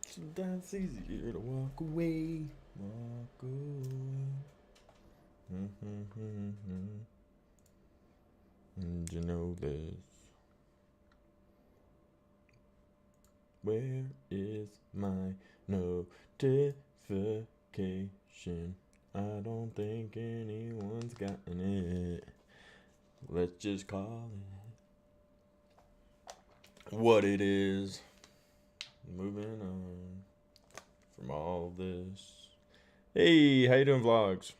Sometimes it's easier to walk away. Walk away. And you know this. Where is my notification? I don't think anyone's gotten it. Let's just call it what it is. Moving on from all this. Hey, how you doing, vlogs?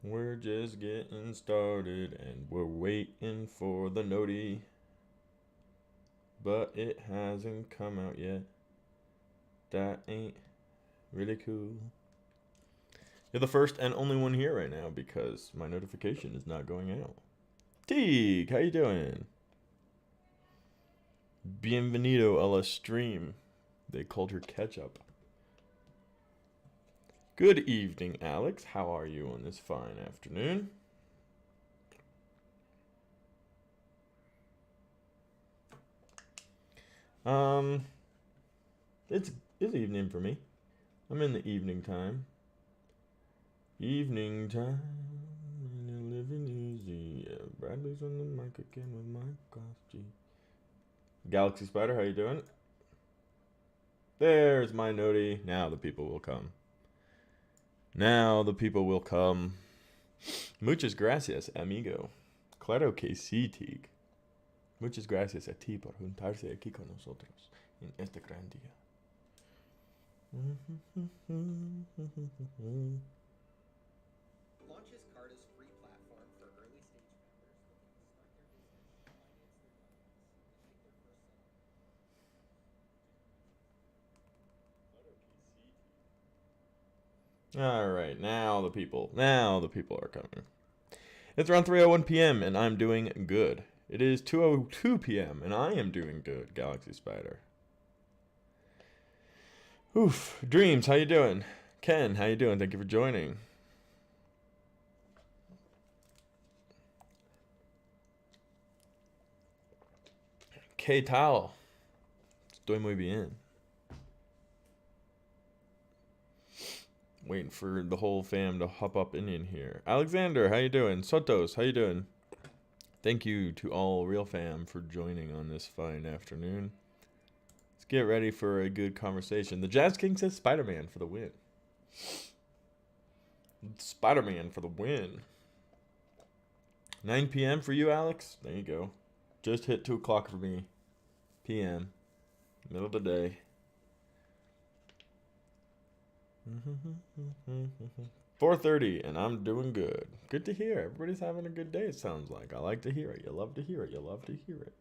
We're just getting started and we're waiting for the noti. But it hasn't come out yet. That ain't really cool. You're the first and only one here right now because my notification is not going out. Teague, how you doing? Bienvenido a la stream. They called her Catchup. Good evening, Alex. How are you on this fine afternoon? It's evening for me. I'm in the evening time. Evening time. And you're living easy. Yeah, Bradley's on the mic again with my costume. Galaxy Spider, how you doing? There's my noti. Now the people will come. Now the people will come. Muchas gracias, amigo. Claro que sí, Tig. Muchas gracias a ti por juntarse aquí con nosotros en este gran día. Launch his Carta's free platform for early stage founders looking to start their business, finance their companies, and make their first sale. Alright, now the people are coming. It's around 3:01 p.m. and I'm doing good. It is 2:02 p.m. and I am doing good, Galaxy Spider. Oof. Dreams, how you doing? Ken, how you doing? Thank you for joining. ¿Qué tal? Estoy muy bien. Waiting for the whole fam to hop up in here. Alexander, how you doing? Sotos, how you doing? Thank you to all real fam for joining on this fine afternoon. Let's get ready for a good conversation. The Jazz King says Spider-Man for the win. Spider-Man for the win. 9 p.m. for you, Alex? There you go. Just hit 2 o'clock for me. p.m. Middle of the day. 4:30 and I'm doing good. Good to hear. Everybody's having a good day, it sounds like. I like to hear it. You love to hear it. You love to hear it.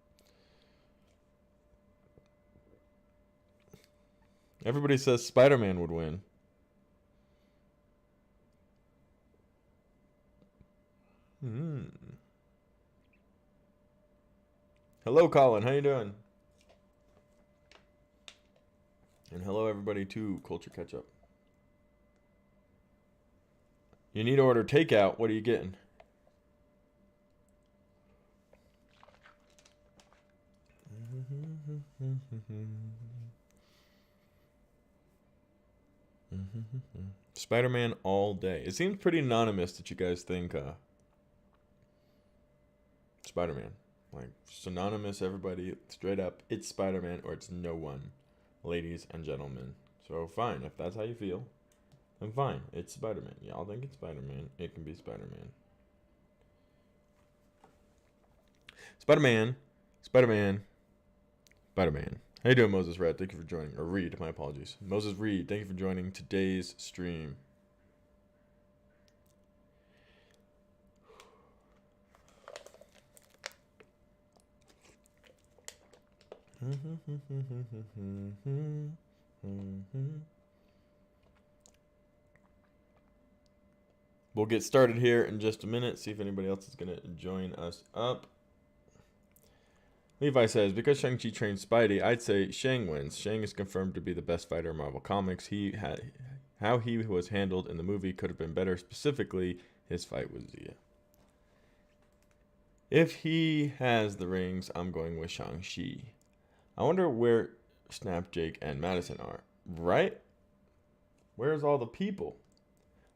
Everybody says Spider-Man would win. Hello, Colin. How you doing? And hello, everybody, to Culture Catch-Up. You need to order takeout. What are you getting? Spider-Man all day. It seems pretty anonymous that you guys think Spider-Man. Like, synonymous, everybody, straight up, it's Spider-Man or it's no one, ladies and gentlemen. So fine, if that's how you feel, then fine, it's Spider-Man. Y'all think it's Spider-Man, it can be Spider-Man. Spider-Man, Spider-Man, Spider-Man. How you doing, Moses Red? Thank you for joining. Or Reed, my apologies. Moses Reed, thank you for joining today's stream. We'll get started here in just a minute, see if anybody else is going to join us up. Levi says, because Shang-Chi trained Spidey, I'd say Shang wins. Shang is confirmed to be the best fighter in Marvel Comics. How he was handled in the movie could have been better, specifically his fight with Zia. If he has the rings, I'm going with Shang-Chi. I wonder where Snap, Jake, and Madison are. Right? Where's all the people?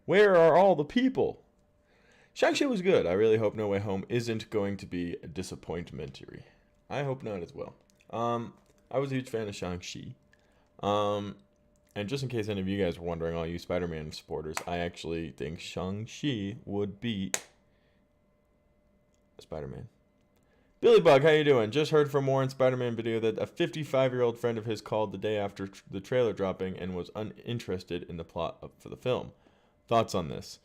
Where are all the people? Shang-Chi was good. I really hope No Way Home isn't going to be disappointmentary. I hope not as well. I was a huge fan of Shang-Chi. And just in case any of you guys were wondering, all you Spider-Man supporters, I actually think Shang-Chi would beat Spider-Man. Billy Bug, how you doing? Just heard from Warren's Spider-Man video that a 55-year-old friend of his called the day after the trailer dropping and was uninterested in the plot for the film. Thoughts on this?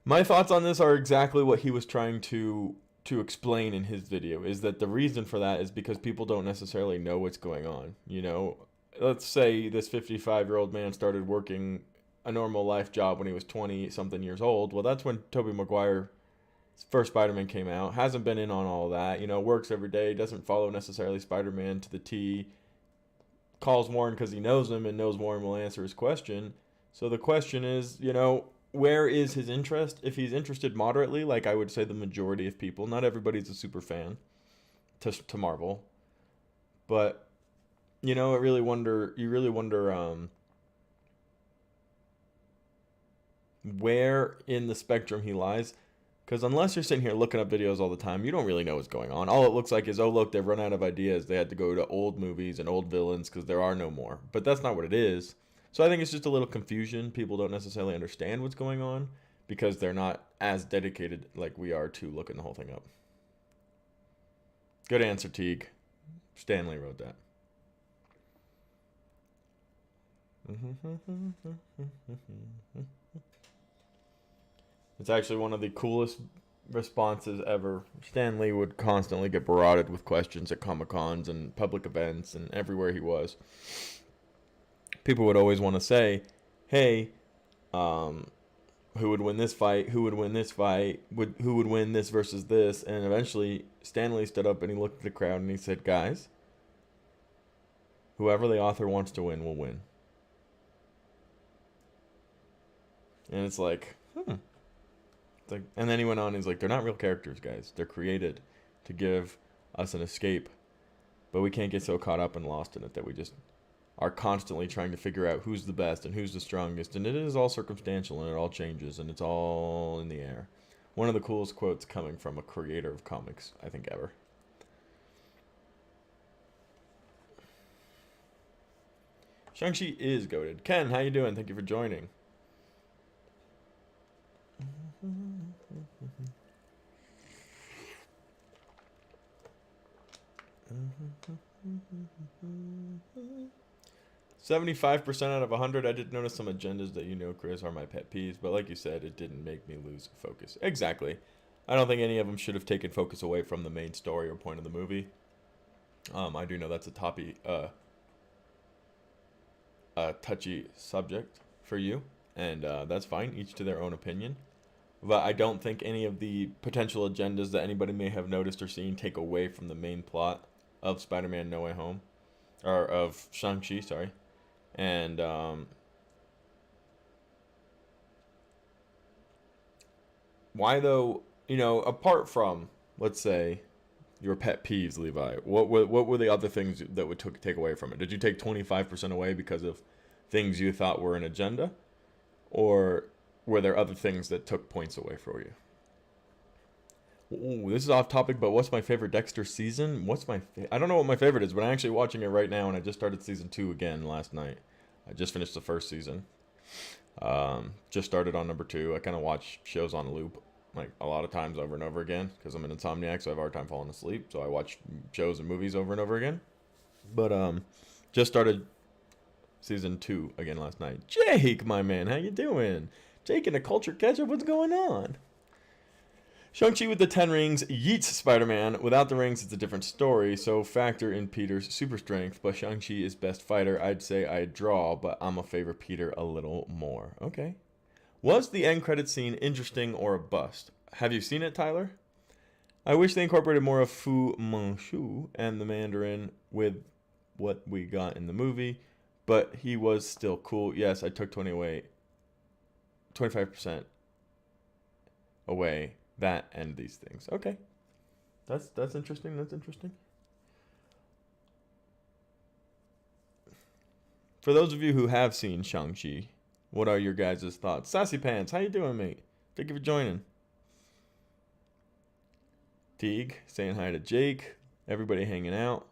My thoughts on this are exactly what he was trying to explain in his video, is that the reason for that is because people don't necessarily know what's going on. You know, let's say this 55-year-old man started working a normal life job when he was 20-something years old. Well, that's when Tobey Maguire's first Spider-Man came out. Hasn't been in on all that. You know, works every day, doesn't follow necessarily Spider-Man to the T. Calls Warren because he knows him and knows Warren will answer his question. So the question is, you know, where is his interest? If he's interested moderately, like I would say the majority of people, not everybody's a super fan to Marvel, but you know, you really wonder where in the spectrum he lies. Because unless you're sitting here looking up videos all the time, you don't really know what's going on. All it looks like is, oh, look, they've run out of ideas. They had to go to old movies and old villains because there are no more. But that's not what it is. So I think it's just a little confusion. People don't necessarily understand what's going on because they're not as dedicated like we are to looking the whole thing up. Good answer, Teague. Stanley wrote that. It's actually one of the coolest responses ever. Stan Lee would constantly get barraged with questions at Comic-Cons and public events and everywhere he was. People would always want to say, hey, who would win this fight? Who would win this fight? Who would win this versus this? And eventually, Stan Lee stood up and he looked at the crowd and he said, guys, whoever the author wants to win will win. And it's like, It's like, and then he went on, he's like, they're not real characters, guys. They're created to give us an escape. But we can't get so caught up and lost in it that we just are constantly trying to figure out who's the best and who's the strongest. And it is all circumstantial and it all changes and it's all in the air. One of the coolest quotes coming from a creator of comics, I think, ever. Shang-Chi is goated. Ken, how you doing? Thank you for joining. Mm-hmm. 75% out of 100. I did notice some agendas that, you know, Chris, are my pet peeves, but like you said, it didn't make me lose focus. Exactly. I don't think any of them should have taken focus away from the main story or point of the movie. I do know that's a touchy subject for you, and that's fine. Each to their own opinion. But I don't think any of the potential agendas that anybody may have noticed or seen take away from the main plot of Spider-Man No Way Home. Or of Shang-Chi, sorry. And why though, you know, apart from, let's say, your pet peeves, Levi, what were the other things that would take away from it? Did you take 25% away because of things you thought were an agenda? Or were there other things that took points away for you? Ooh, this is off topic, but what's my favorite Dexter season? I don't know what my favorite is, but I'm actually watching it right now, and I just started season 2 again last night. I just finished the first season. Just started on number 2. I kind of watch shows on loop, like a lot of times over and over again, because I'm an insomniac, so I have a hard time falling asleep. So I watch shows and movies over and over again. But just started season 2 again last night. Jake, my man, how you doing? Jake and the Culture Catchup, what's going on? Shang-Chi with the 10 rings yeets Spider-Man. Without the rings, it's a different story, so factor in Peter's super strength. But Shang-Chi is best fighter. I'd say I'd draw, but I'm a favor Peter a little more. Okay. Was the end credit scene interesting or a bust? Have you seen it, Tyler? I wish they incorporated more of Fu Manchu and the Mandarin with what we got in the movie, but he was still cool. Yes, I took 25% away that and these things. Okay. That's interesting. That's interesting. For those of you who have seen Shang-Chi, what are your guys' thoughts? Sassy Pants, how you doing, mate? Thank you for joining. Teague, saying hi to Jake. Everybody hanging out.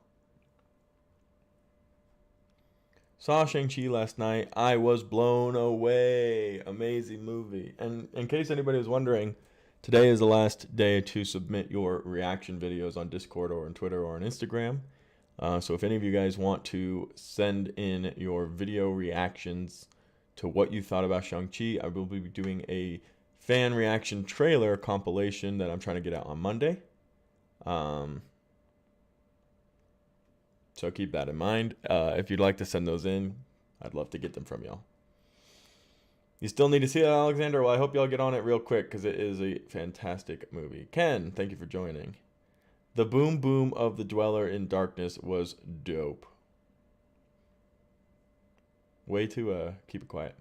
Saw Shang-Chi last night. I was blown away. Amazing movie. And in case anybody was wondering, today is the last day to submit your reaction videos on Discord or on Twitter or on Instagram. So if any of you guys want to send in your video reactions to what you thought about Shang-Chi, I will be doing a fan reaction trailer compilation that I'm trying to get out on Monday. So keep that in mind. If you'd like to send those in, I'd love to get them from y'all. You still need to see it, Alexander? Well, I hope y'all get on it real quick because it is a fantastic movie. Ken, thank you for joining. The boom boom of the Dweller in Darkness was dope. Way to keep it quiet.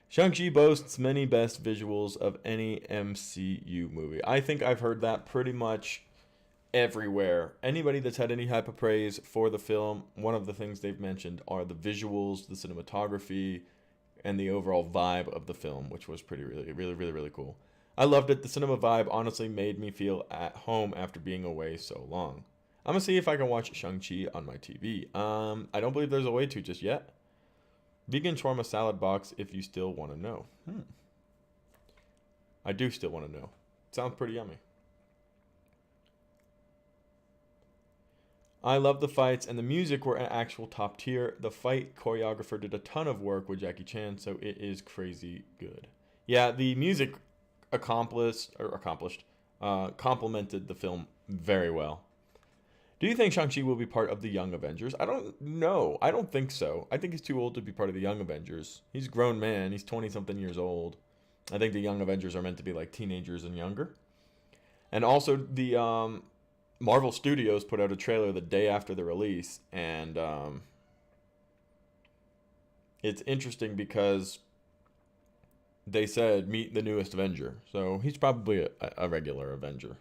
Shang-Chi boasts many best visuals of any MCU movie. I think I've heard that pretty much everywhere. Anybody that's had any type of praise for the film, one of the things they've mentioned are the visuals, the cinematography, and the overall vibe of the film, which was really cool. I loved it. The cinema vibe honestly made me feel at home after being away so long. I'm gonna see if I can watch Shang-Chi on my TV. I don't believe there's a way to just yet. Vegan shawarma salad box if you still want to know. I do still want to know. Sounds pretty yummy. I love the fights, and the music were an actual top tier. The fight choreographer did a ton of work with Jackie Chan, so it is crazy good. Yeah, the music complemented the film very well. Do you think Shang-Chi will be part of the Young Avengers? I don't know. I don't think so. I think he's too old to be part of the Young Avengers. He's a grown man. He's 20-something years old. I think the Young Avengers are meant to be like teenagers and younger. And also, the Marvel Studios put out a trailer the day after the release, and it's interesting because they said, meet the newest Avenger. So he's probably a regular Avenger.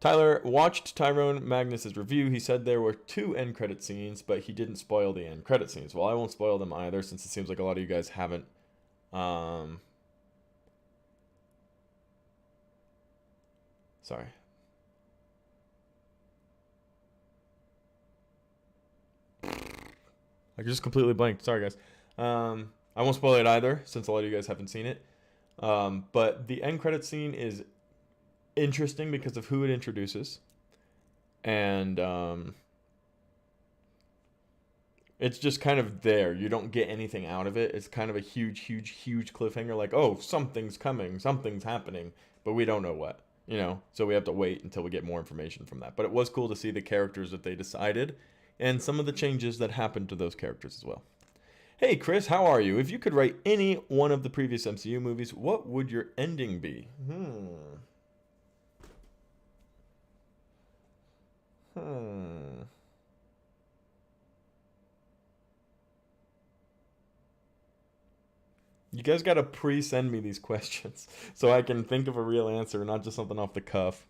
Tyler watched Tyrone Magnus's review. He said there were 2 end credit scenes, but he didn't spoil the end credit scenes. Well, I won't spoil them either, since it seems like a lot of you guys haven't. Sorry. I just completely blanked. Sorry, guys. I won't spoil it either, since a lot of you guys haven't seen it. But the end credit scene is interesting because of who it introduces. And it's just kind of there. You don't get anything out of it. It's kind of a huge cliffhanger. Like, oh, something's coming. Something's happening. But we don't know what. You know, so we have to wait until we get more information from that. But it was cool to see the characters that they decided and some of the changes that happened to those characters as well. Hey, Chris, how are you? If you could write any one of the previous MCU movies, what would your ending be? You guys gotta pre-send me these questions so I can think of a real answer, not just something off the cuff.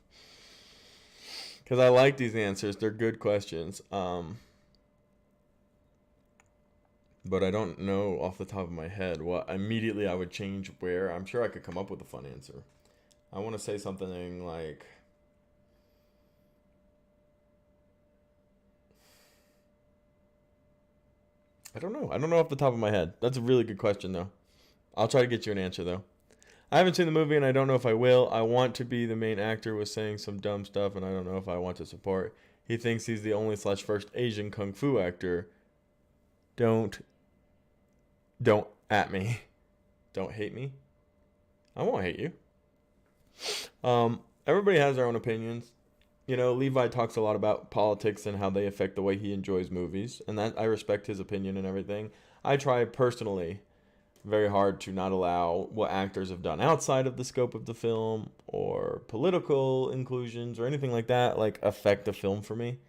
Because I like these answers. They're good questions. But I don't know off the top of my head what immediately I would change where. I'm sure I could come up with a fun answer. I want to say something like... I don't know. I don't know off the top of my head. That's a really good question, though. I'll try to get you an answer, though. I haven't seen the movie, and I don't know if I will. I want to be the main actor was saying some dumb stuff, and I don't know if I want to support. He thinks he's the only / first Asian kung fu actor. Don't at me. Don't hate me. I won't hate you. Everybody has their own opinions. You know, Levi talks a lot about politics and how they affect the way he enjoys movies, and that I respect his opinion and everything. I try personally very hard to not allow what actors have done outside of the scope of the film or political inclusions or anything like that like affect the film for me.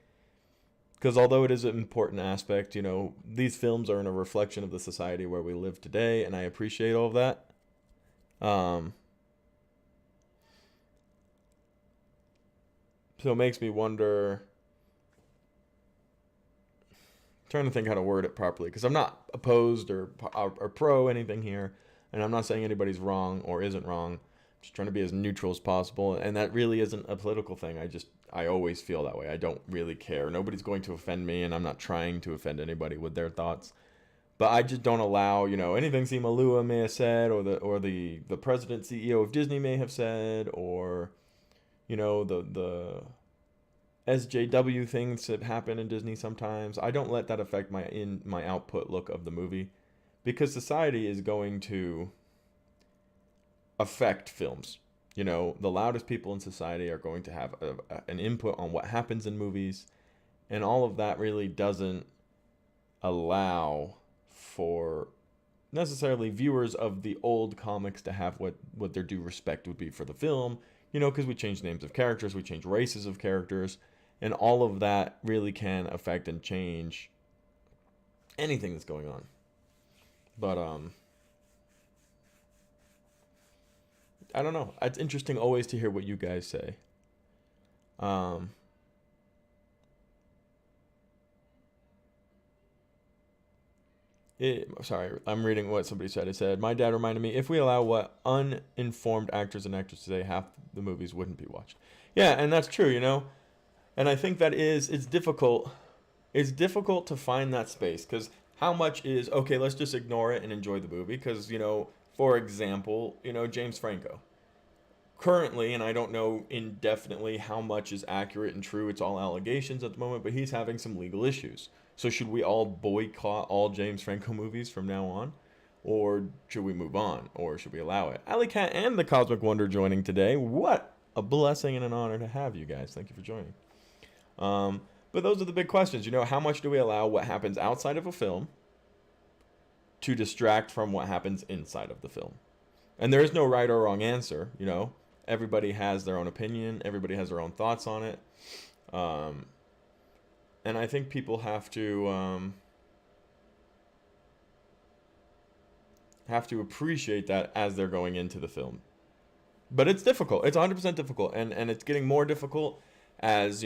Because although it is an important aspect, you know, these films are in a reflection of the society where we live today, and I appreciate all of that. So it makes me wonder. Trying to think how to word it properly, because I'm not opposed or pro anything here, and I'm not saying anybody's wrong or isn't wrong. I'm just trying to be as neutral as possible, and that really isn't a political thing. I always feel that way. I don't really care. Nobody's going to offend me, and I'm not trying to offend anybody with their thoughts. But I just don't allow, anything Sima Lua may have said, or the president CEO of Disney may have said, or the SJW things that happen in Disney sometimes. I don't let that affect my output look of the movie, because society is going to affect films. The loudest people in society are going to have an input on what happens in movies, and all of that really doesn't allow for necessarily viewers of the old comics to have what their due respect would be for the film, because we change names of characters, we change races of characters, and all of that really can affect and change anything that's going on. But I don't know. It's interesting always to hear what you guys say. Sorry, I'm reading what somebody said. It said, my dad reminded me, if we allow what uninformed actors and actresses say, half the movies wouldn't be watched. Yeah, and that's true, And I think it's difficult. It's difficult to find that space, because how much is, okay, let's just ignore it and enjoy the movie. Because, for example, James Franco. Currently, and I don't know indefinitely how much is accurate and true, it's all allegations at the moment, but he's having some legal issues. So should we all boycott all James Franco movies from now on? Or should we move on? Or should we allow it? Alley Cat and the Cosmic Wonder joining today. What a blessing and an honor to have you guys. Thank you for joining. But those are the big questions. How much do we allow what happens outside of a film to distract from what happens inside of the film? And there is no right or wrong answer, Everybody has their own opinion. Everybody has their own thoughts on it. And I think people have to appreciate that as they're going into the film. But it's difficult. It's 100% difficult. And it's getting more difficult as,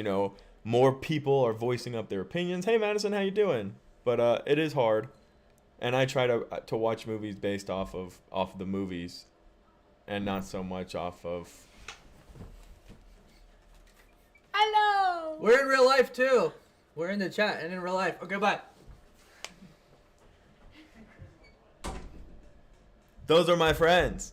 more people are voicing up their opinions. Hey, Madison, how you doing? But it is hard. And I try to watch movies based off of the movies, and not so much off of. Hello. We're in real life too. We're in the chat and in real life. Okay, bye. Those are my friends.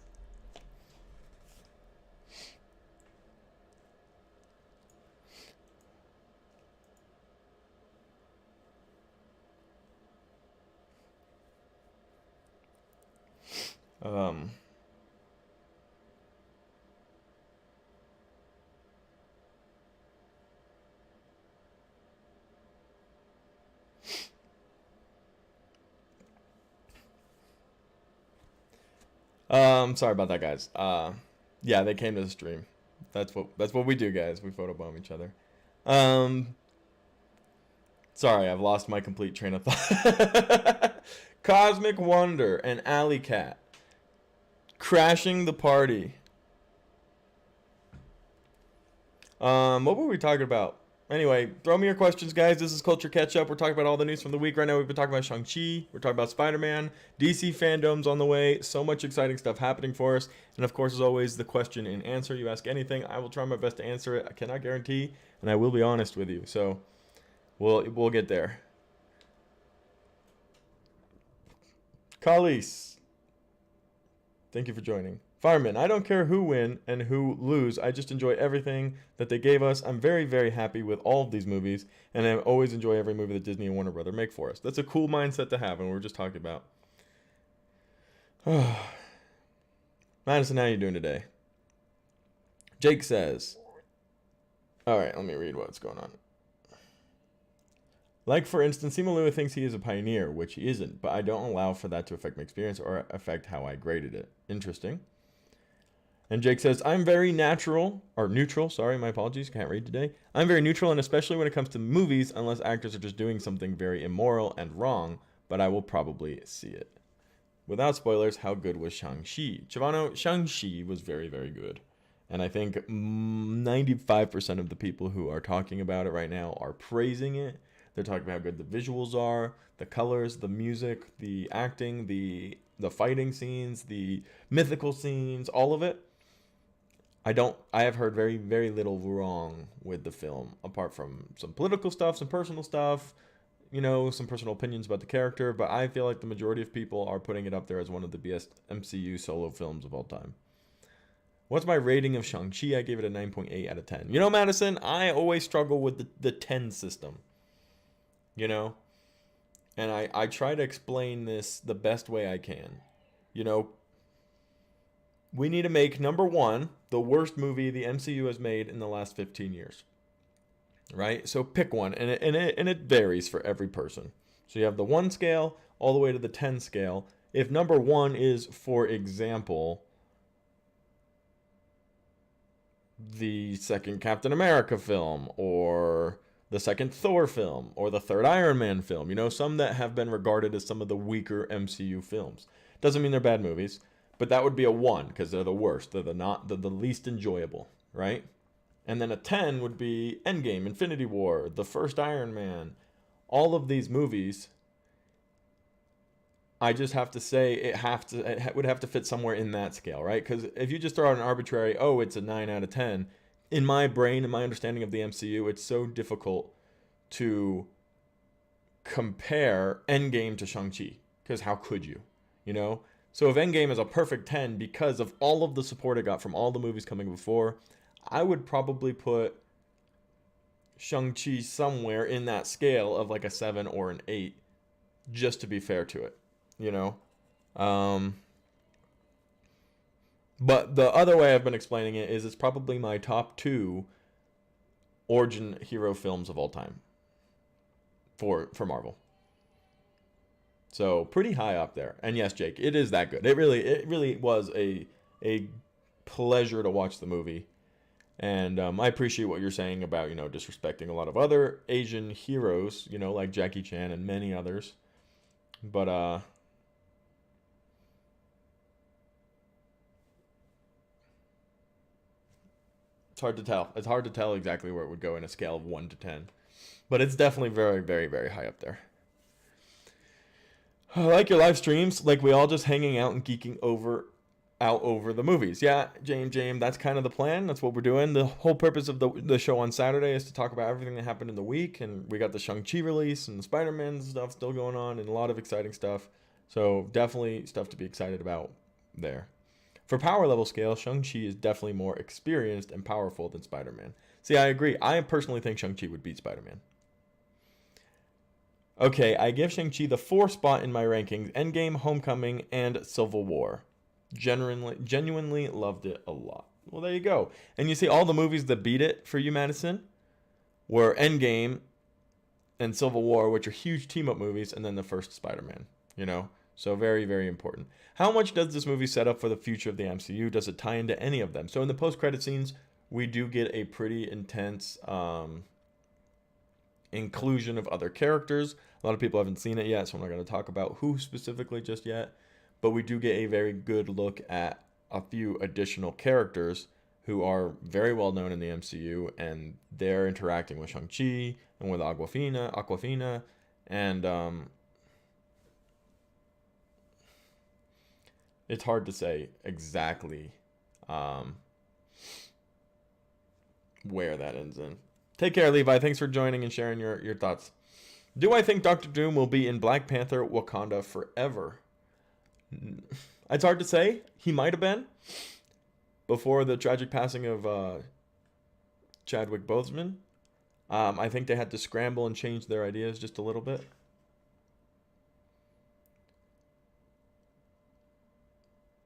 Sorry about that, guys. Yeah, they came to the stream. That's what we do, guys. We photobomb each other. Sorry, I've lost my complete train of thought. Cosmic Wonder and Alley Cat crashing the party. What were we talking about? Anyway, throw me your questions, guys. This is Culture Catchup. We're talking about all the news from the week right now. We've been talking about Shang-Chi. We're talking about Spider-Man. DC fandom's on the way. So much exciting stuff happening for us. And, of course, as always, the question and answer. You ask anything, I will try my best to answer it. I cannot guarantee, and I will be honest with you. So we'll get there. Khalees, thank you for joining. Fireman, I don't care who win and who lose. I just enjoy everything that they gave us. I'm very, very happy with all of these movies, and I always enjoy every movie that Disney and Warner Brother make for us. That's a cool mindset to have, and we were just talking about. Madison, how you doing today? Jake says, all right, let me read what's going on. Like, for instance, Simu Liu thinks he is a pioneer, which he isn't, but I don't allow for that to affect my experience or affect how I graded it. Interesting. And Jake says, I'm very neutral, sorry, my apologies, can't read today. I'm very neutral, and especially when it comes to movies, unless actors are just doing something very immoral and wrong, but I will probably see it. Without spoilers, how good was Shang-Chi? Chivano, Shang-Chi was very, very good. And I think 95% of the people who are talking about it right now are praising it. They're talking about how good the visuals are, the colors, the music, the acting, the fighting scenes, the mythical scenes, all of it. I have heard very, very little wrong with the film, apart from some political stuff, some personal stuff, some personal opinions about the character, but I feel like the majority of people are putting it up there as one of the best MCU solo films of all time. What's my rating of Shang-Chi? I gave it a 9.8 out of 10. Madison, I always struggle with the 10 system. And I try to explain this the best way I can. We need to make, number one, the worst movie the MCU has made in the last 15 years. Right? So pick one, and it varies for every person. So you have the 1 scale all the way to the 10 scale. If number 1 is, for example, the second Captain America film, or the second Thor film, or the third Iron Man film, some that have been regarded as some of the weaker MCU films. Doesn't mean they're bad movies, but that would be a 1 because they're the worst. They're the least enjoyable, right? And then a 10 would be Endgame, Infinity War, the first Iron Man. All of these movies, I just have to say it would have to fit somewhere in that scale, right? Because if you just throw out an arbitrary, it's a 9 out of 10, in my brain and my understanding of the MCU, it's so difficult to compare Endgame to Shang-Chi. Because how could you? So if Endgame is a perfect 10 because of all of the support it got from all the movies coming before, I would probably put Shang-Chi somewhere in that scale of like a 7 or an 8, just to be fair to it. But the other way I've been explaining it is it's probably my top 2 origin hero films of all time for Marvel. So pretty high up there. And yes, Jake, it is that good. It really was a pleasure to watch the movie. And I appreciate what you're saying about, disrespecting a lot of other Asian heroes, like Jackie Chan and many others. But it's hard to tell. It's hard to tell exactly where it would go in a scale of 1 to 10. But it's definitely very, very, very high up there. I like your live streams, like we all just hanging out and geeking out over the movies. Yeah, James, that's kind of the plan. That's what we're doing. The whole purpose of the show on Saturday is to talk about everything that happened in the week. And we got the Shang-Chi release and the Spider-Man stuff still going on and a lot of exciting stuff. So definitely stuff to be excited about there. For power level scale, Shang-Chi is definitely more experienced and powerful than Spider-Man. See, I agree. I personally think Shang-Chi would beat Spider-Man. Okay, I give Shang-Chi the 4 spot in my rankings. Endgame, Homecoming, and Civil War. Genuinely loved it a lot. Well, there you go. And you see all the movies that beat it for you, Madison, were Endgame and Civil War, which are huge team-up movies, and then the first Spider-Man, So very, very important. How much does this movie set up for the future of the MCU? Does it tie into any of them? So in the post-credit scenes, we do get a pretty intense inclusion of other characters. A lot of people haven't seen it yet, so I'm not going to talk about who specifically just yet. But we do get a very good look at a few additional characters who are very well known in the MCU, and they're interacting with Shang-Chi and with Aquafina, and it's hard to say exactly where that ends in. Take care, Levi. Thanks for joining and sharing your thoughts. Do I think Doctor Doom will be in Black Panther Wakanda forever? It's hard to say. He might have been before the tragic passing of Chadwick Boseman. I think they had to scramble and change their ideas just a little bit.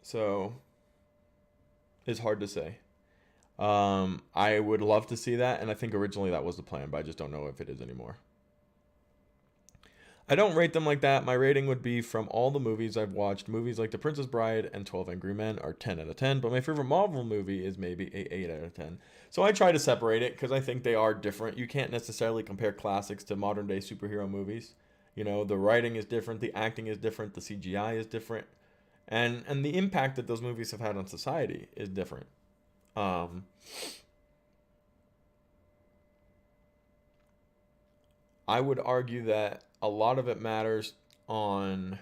So it's hard to say. I would love to see that, and I think originally that was the plan, but I just don't know if it is anymore. I don't rate them like that. My rating would be from all the movies I've watched. Movies like The Princess Bride and 12 Angry Men are 10 out of 10, but my favorite Marvel movie is maybe a 8 out of 10. So I try to separate it because I think they are different. You can't necessarily compare classics to modern day superhero movies. The writing is different, the acting is different, the CGI is different, and the impact that those movies have had on society is different. I would argue that a lot of it matters on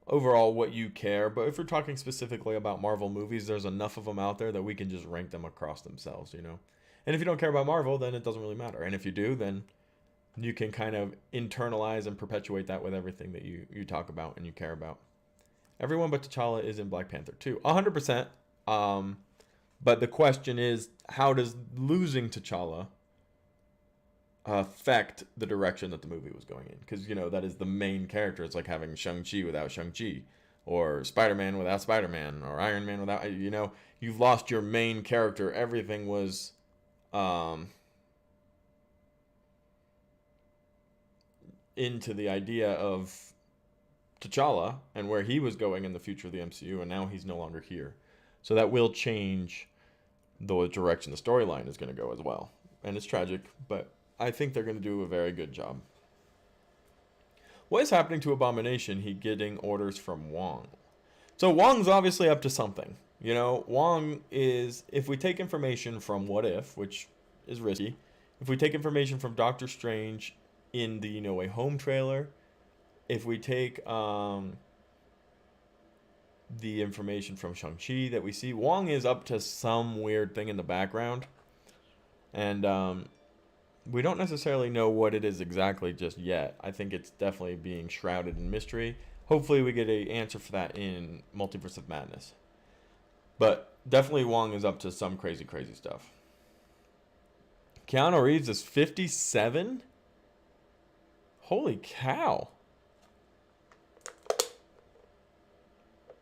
overall what you care, but if we're talking specifically about Marvel movies, there's enough of them out there that we can just rank them across themselves, you know? And if you don't care about Marvel, then it doesn't really matter. And if you do, then you can kind of internalize and perpetuate that with everything that you talk about and you care about. Everyone but T'Challa is in Black Panther too. 100%. But the question is, how does losing T'Challa affect the direction that the movie was going in? Because, you know, that is the main character. It's like having Shang-Chi without Shang-Chi, or Spider-Man without Spider-Man, or Iron Man without, you know, you've lost your main character. Everything was into the idea of T'Challa and where he was going in the future of the MCU, and now he's no longer here. So that will change the direction the storyline is going to go as well. And it's tragic, but I think they're going to do a very good job. What is happening to Abomination? He getting orders from Wong. So Wong's obviously up to something. You know, Wong is, if we take information from What If, which is risky, if we take information from Doctor Strange in the No Way Home trailer, if we take the information from Shang-Chi that we see, Wong is up to some weird thing in the background. And we don't necessarily know what it is exactly just yet. I think it's definitely being shrouded in mystery. Hopefully we get an answer for that in Multiverse of Madness. But definitely Wong is up to some crazy, crazy stuff. Keanu Reeves is 57? Holy cow.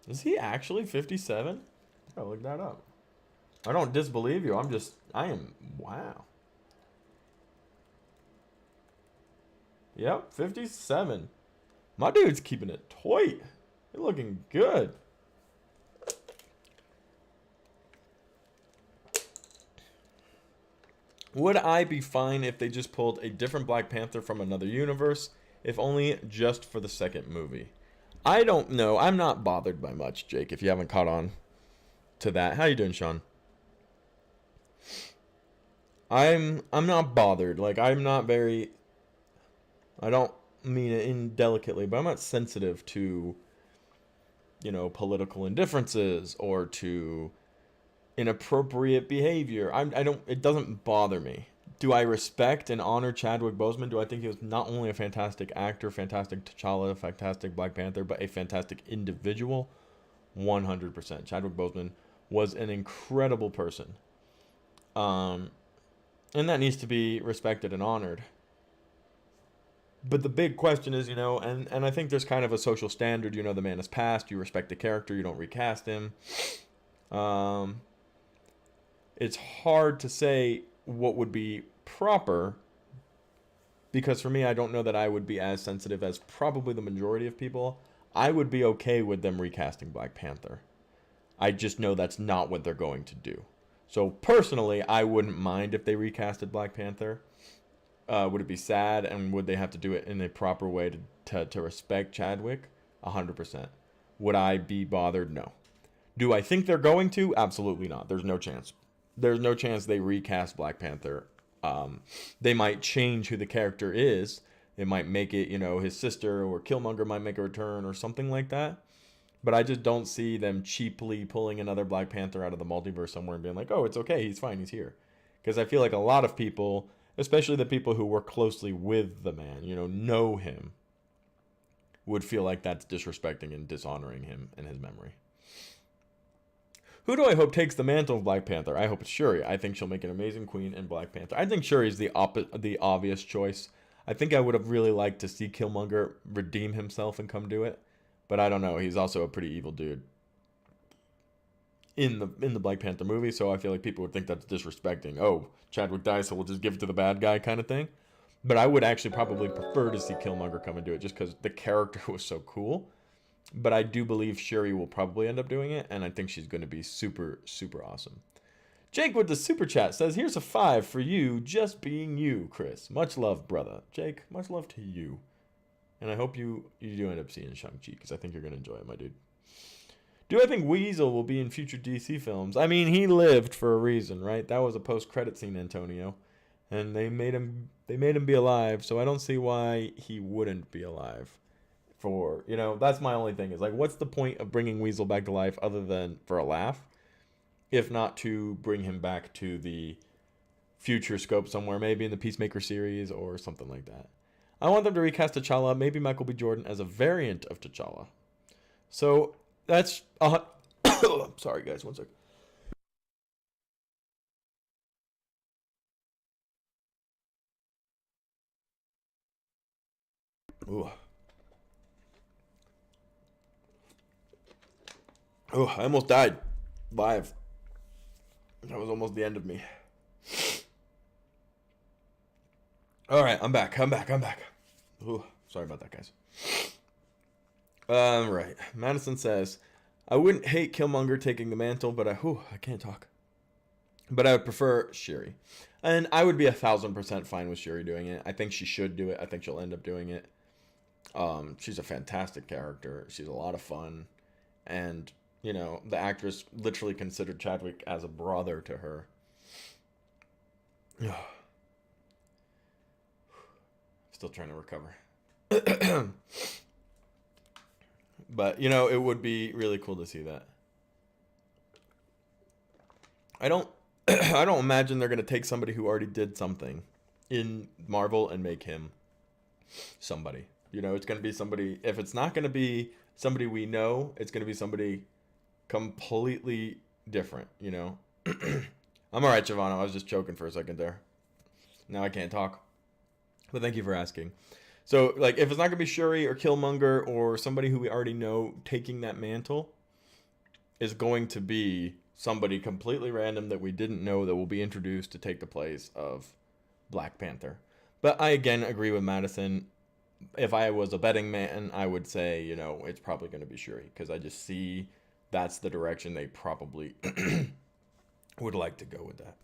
Is he actually 57? I gotta look that up. I don't disbelieve you. Wow. Yep, 57. My dude's keeping it tight. You're looking good. Would I be fine if they just pulled a different Black Panther from another universe, if only just for the second movie? I don't know. I'm not bothered by much, Jake, if you haven't caught on to that. How you doing, Sean? I'm not bothered. Like, I'm not very... I don't mean it indelicately, but I'm not sensitive to, you know, political indifferences or to inappropriate behavior. It doesn't bother me. Do I respect and honor Chadwick Boseman? Do I think he was not only a fantastic actor, fantastic T'Challa, fantastic Black Panther, but a fantastic individual? 100%. Chadwick Boseman was an incredible person. And that needs to be respected and honored. But the big question is, you know, and I think there's kind of a social standard, you know, the man has passed, you respect the character, you don't recast him. It's hard to say what would be proper, because for me, I don't know that I would be as sensitive as probably the majority of people. I would be okay with them recasting Black Panther. I just know that's not what they're going to do. So personally, I wouldn't mind if they recasted Black Panther. Would it be sad, and would they have to do it in a proper way to respect Chadwick? 100%. Would I be bothered? No. Do I think they're going to? Absolutely not. There's no chance. There's no chance they recast Black Panther. They might change who the character is. They might make it, you know, his sister, or Killmonger might make a return or something like that. But I just don't see them cheaply pulling another Black Panther out of the multiverse somewhere and being like, oh, it's okay, he's fine, he's here. Because I feel like a lot of people, especially the people who work closely with the man, you know him, would feel like that's disrespecting and dishonoring him and his memory. Who do I hope takes the mantle of Black Panther? I hope it's Shuri. I think she'll make an amazing queen in Black Panther. I think Shuri's the obvious choice. I think I would have really liked to see Killmonger redeem himself and come do it. But I don't know. He's also a pretty evil dude in the Black Panther movie, so I feel like people would think that's disrespecting. Oh, Chadwick dies, so we'll just give it to the bad guy kind of thing. But I would actually probably prefer to see Killmonger come and do it, just because the character was so cool. But I do believe Shuri will probably end up doing it, and I think she's going to be super, super awesome. Jake with the super chat says, here's a 5 for you, just being you, Chris. Much love, brother. Jake, much love to you. And I hope you do end up seeing Shang-Chi, because I think you're going to enjoy it, my dude. Do I think Weasel will be in future DC films? I mean, he lived for a reason, right? That was a post-credit scene, Antonio, and they made him be alive. So I don't see why he wouldn't be alive. For that's my only thing is like, what's the point of bringing Weasel back to life other than for a laugh, if not to bring him back to the future scope somewhere, maybe in the Peacemaker series or something like that. I want them to recast T'Challa, maybe Michael B. Jordan as a variant of T'Challa. So that's sorry guys, one sec. Ooh. Oh, I almost died live. That was almost the end of me. All right, I'm back. Ooh, sorry about that, guys. Right. Madison says, I wouldn't hate Killmonger taking the mantle, but I can't talk. But I would prefer Shuri. And I would be 1,000% fine with Shuri doing it. I think she should do it. I think she'll end up doing it. She's a fantastic character. She's a lot of fun. And, the actress literally considered Chadwick as a brother to her. Still trying to recover. But, it would be really cool to see that. I don't imagine they're going to take somebody who already did something in Marvel and make him somebody. It's going to be somebody, if it's not going to be somebody we know, it's going to be somebody completely different, I'm all right, Giovanna. I was just choking for a second there. Now I can't talk. But thank you for asking. So, like, if it's not going to be Shuri or Killmonger or somebody who we already know taking that mantle, is going to be somebody completely random that we didn't know that will be introduced to take the place of Black Panther. But I, again, agree with Madison. If I was a betting man, I would say, it's probably going to be Shuri. Because I just see that's the direction they probably would like to go with that.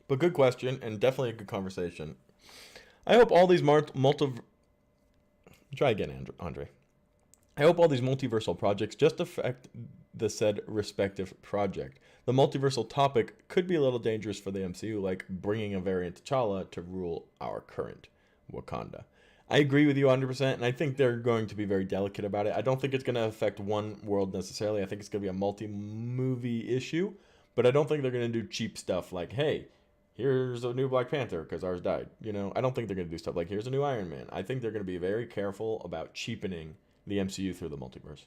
But good question, and definitely a good conversation. I hope all these Try again, Andre. I hope all these multiversal projects just affect the said respective project. The multiversal topic could be a little dangerous for the MCU, like bringing a variant T'Challa to rule our current Wakanda. I agree with you 100%, and I think they're going to be very delicate about it. I don't think it's going to affect one world necessarily. I think it's going to be a multi-movie issue, but I don't think they're going to do cheap stuff like, hey, here's a new Black Panther because ours died. I don't think they're going to do stuff like, here's a new Iron Man. I think they're going to be very careful about cheapening the MCU through the multiverse.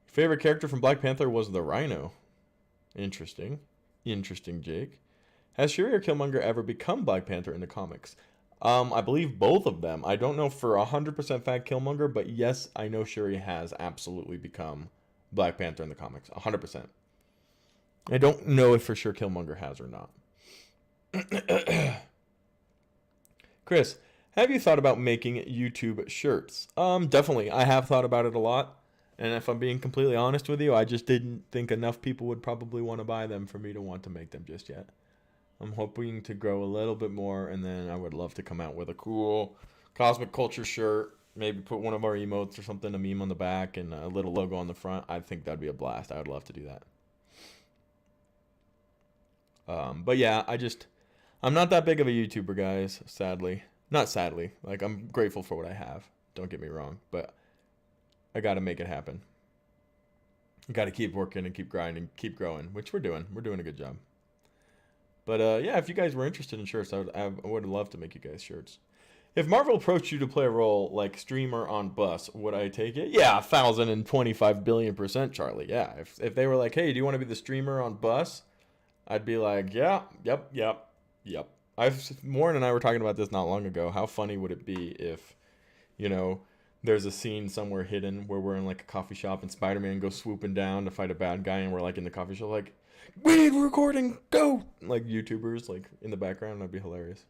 Favorite character from Black Panther was the Rhino. Interesting, Jake. Has Shuri or Killmonger ever become Black Panther in the comics? I believe both of them. I don't know for 100% fact Killmonger, but yes, I know Shuri has absolutely become Black Panther in the comics. 100%. I don't know if for sure Killmonger has or not. Chris, have you thought about making YouTube shirts? Definitely. I have thought about it a lot. And if I'm being completely honest with you, I just didn't think enough people would probably want to buy them for me to want to make them just yet. I'm hoping to grow a little bit more, and then I would love to come out with a cool Cosmic Culture shirt. Maybe put one of our emotes or something, a meme on the back, and a little logo on the front. I think that'd be a blast. I would love to do that. But yeah, I'm not that big of a YouTuber, guys, sadly. Not sadly. Like, I'm grateful for what I have. Don't get me wrong. But I got to make it happen. Got to keep working and keep grinding, keep growing, which we're doing. We're doing a good job. But yeah, if you guys were interested in shirts, I would love to make you guys shirts. If Marvel approached you to play a role like streamer on Bus, would I take it? Yeah, 1,025 billion%, Charlie. Yeah, if they were like, hey, do you want to be the streamer on Bus? I'd be like, yeah, yep. Warren and I were talking about this not long ago. How funny would it be if, there's a scene somewhere hidden where we're in like a coffee shop and Spider-Man goes swooping down to fight a bad guy and we're like in the coffee shop like, we need recording, go! Like YouTubers like in the background. That'd be hilarious.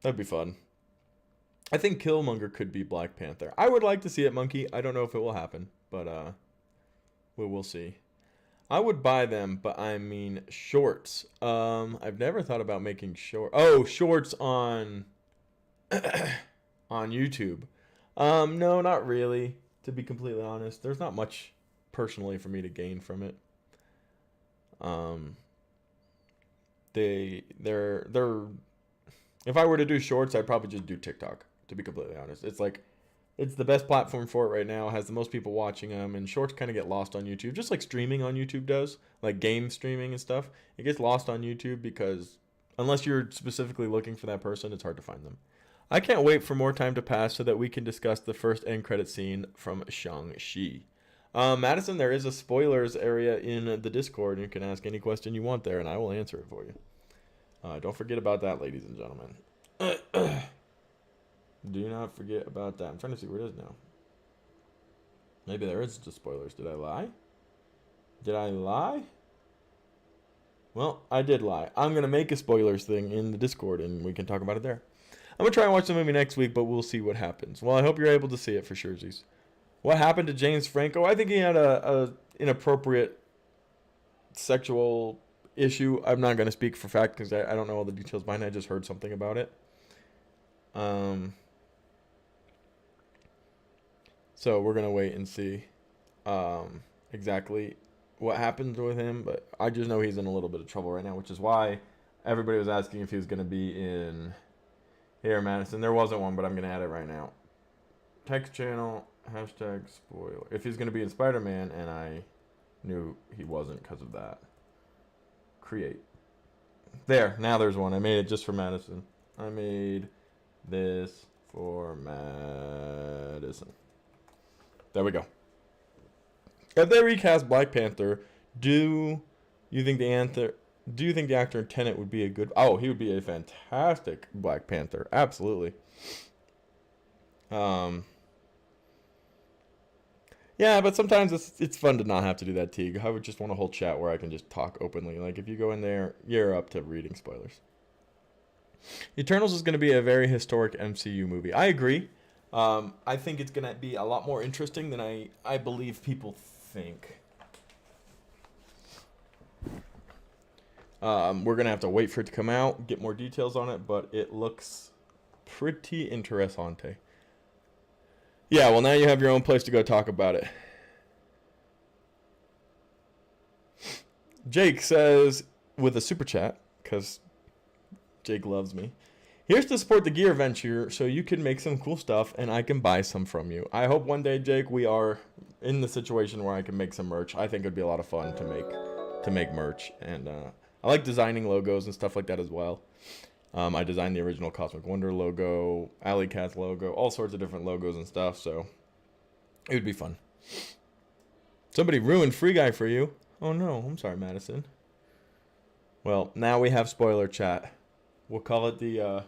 That'd be fun. I think Killmonger could be Black Panther. I would like to see it, Monkey. I don't know if it will happen, but we'll see. I would buy them, but I mean shorts. I've never thought about making shorts on on YouTube. No, not really. To be completely honest, there's not much personally for me to gain from it. Um, they're if I were to do shorts, I'd probably just do TikTok. To be completely honest, it's the best platform for it right now. It has the most people watching them, and shorts kind of get lost on YouTube, just like streaming on YouTube does, like game streaming and stuff. It gets lost on YouTube because unless you're specifically looking for that person, it's hard to find them. I can't wait for more time to pass so that we can discuss the first end credit scene from Shang-Chi. Madison, there is a spoilers area in the Discord, and you can ask any question you want there, and I will answer it for you. Don't forget about that, ladies and gentlemen. Do not forget about that. I'm trying to see where it is now. Maybe there is just spoilers. Did I lie? Did I lie? Well, I did lie. I'm going to make a spoilers thing in the Discord, and we can talk about it there. I'm going to try and watch the movie next week, but we'll see what happens. Well, I hope you're able to see it for surezies. What happened to James Franco? I think he had a inappropriate sexual issue. I'm not going to speak for fact because I don't know all the details behind it. I just heard something about it. So we're going to wait and see exactly what happens with him. But I just know he's in a little bit of trouble right now, which is why everybody was asking if he was going to be in here, Madison. There wasn't one, but I'm going to add it right now. Text channel, hashtag spoiler. If he's going to be in Spider-Man, and I knew he wasn't because of that. Create. There, now there's one. I made it just for Madison. I made this for Madison. There we go. If they recast Black Panther, do you think the actor in Tenet would be a good? Oh, he would be a fantastic Black Panther. Absolutely. Yeah, but sometimes it's fun to not have to do that, Teague. I would just want a whole chat where I can just talk openly. Like if you go in there, you're up to reading spoilers. Eternals is going to be a very historic MCU movie. I agree. I think it's going to be a lot more interesting than I believe people think. We're going to have to wait for it to come out, get more details on it, but it looks pretty interessante. Yeah, well, now you have your own place to go talk about it. Jake says, with a super chat, because Jake loves me, here's to support the gear venture so you can make some cool stuff and I can buy some from you. I hope one day, Jake, we are in the situation where I can make some merch. I think it'd be a lot of fun to make merch. And I like designing logos and stuff like that as well. I designed the original Cosmic Wonder logo, Alley Cats logo, all sorts of different logos and stuff, so it would be fun. Somebody ruined Free Guy for you. Oh no, I'm sorry, Madison. Well, now we have spoiler chat. We'll call it the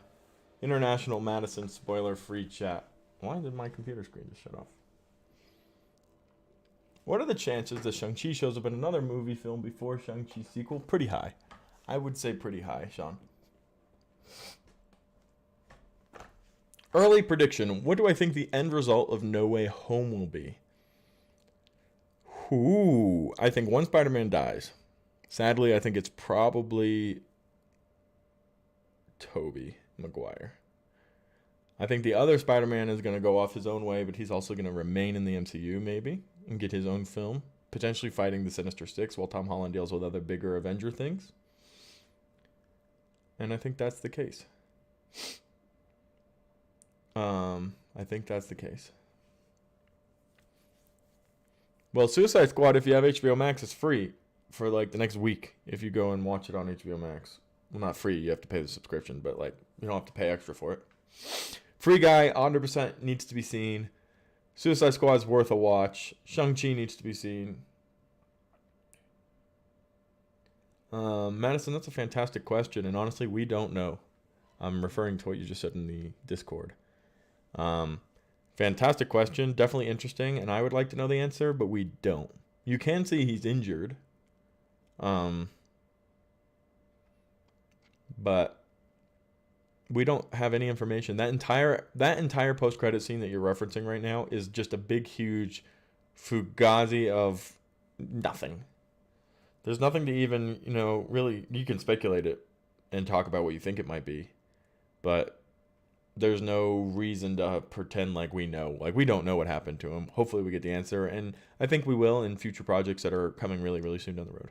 International Madison Spoiler Free Chat. Why did my computer screen just shut off? What are the chances that Shang-Chi shows up in another movie film before Shang-Chi sequel? Pretty high. I would say pretty high, Sean. Early prediction. What do I think the end result of No Way Home will be? Ooh, I think one Spider-Man dies. Sadly, I think it's probably Tobey Maguire. I think the other Spider-Man is going to go off his own way, but he's also going to remain in the MCU maybe and get his own film, potentially fighting the Sinister Six while Tom Holland deals with other bigger Avenger things. And I think that's the case. I think that's the case. Well, Suicide Squad, if you have HBO Max, is free for like the next week if you go and watch it on HBO Max. Well, not free, you have to pay the subscription, but like you don't have to pay extra for it. Free Guy, 100% needs to be seen. Suicide Squad is worth a watch. Shang-Chi needs to be seen. Madison, that's a fantastic question, and honestly, we don't know. I'm referring to what you just said in the Discord. Fantastic question, definitely interesting, and I would like to know the answer, but we don't. You can see he's injured. But we don't have any information. That entire post-credit scene that you're referencing right now is just a big, huge fugazi of nothing. There's nothing to even, really, you can speculate it and talk about what you think it might be, but there's no reason to pretend like we know. Like, we don't know what happened to him. Hopefully we get the answer, and I think we will in future projects that are coming really, really soon down the road.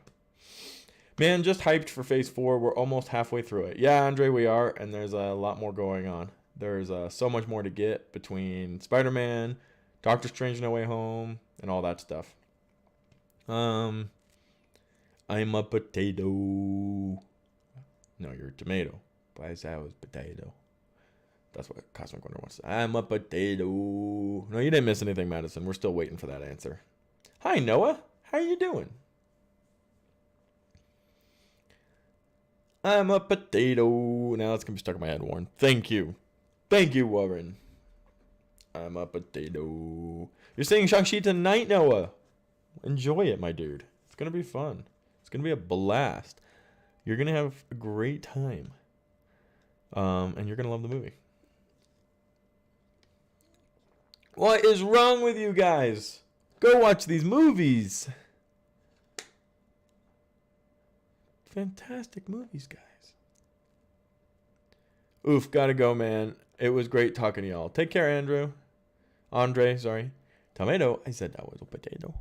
Man, just hyped for Phase 4. We're almost halfway through it. Yeah, Andre, we are, and there's a lot more going on. There's so much more to get between Spider-Man, Doctor Strange No Way Home, and all that stuff. I'm a potato. No, you're a tomato. But I said I was potato. That's what Cosmic Wonder wants to say. I'm a potato. No, you didn't miss anything, Madison. We're still waiting for that answer. Hi, Noah. How are you doing? I'm a potato. Now it's going to be stuck in my head, Warren. Thank you. Thank you, Warren. I'm a potato. You're seeing Shang-Chi tonight, Noah. Enjoy it, my dude. It's going to be fun. It's going to be a blast. You're going to have a great time. And you're going to love the movie. What is wrong with you guys? Go watch these movies. Fantastic movies, guys. Oof, gotta go, man. It was great talking to y'all. Take care, Andre, sorry. Tomato. I said that was a potato.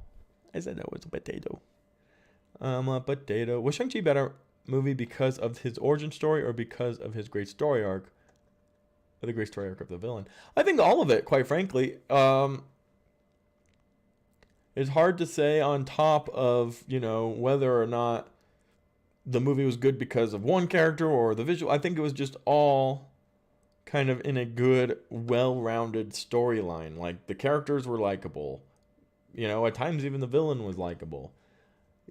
I'm a potato. Was Shang-Chi better movie because of his origin story or because of his great story arc? Or the great story arc of the villain? I think all of it, quite frankly. It's hard to say on top of, whether or not the movie was good because of one character or the visual. I think it was just all kind of in a good, well-rounded storyline. Like, the characters were likable. At times even the villain was likable.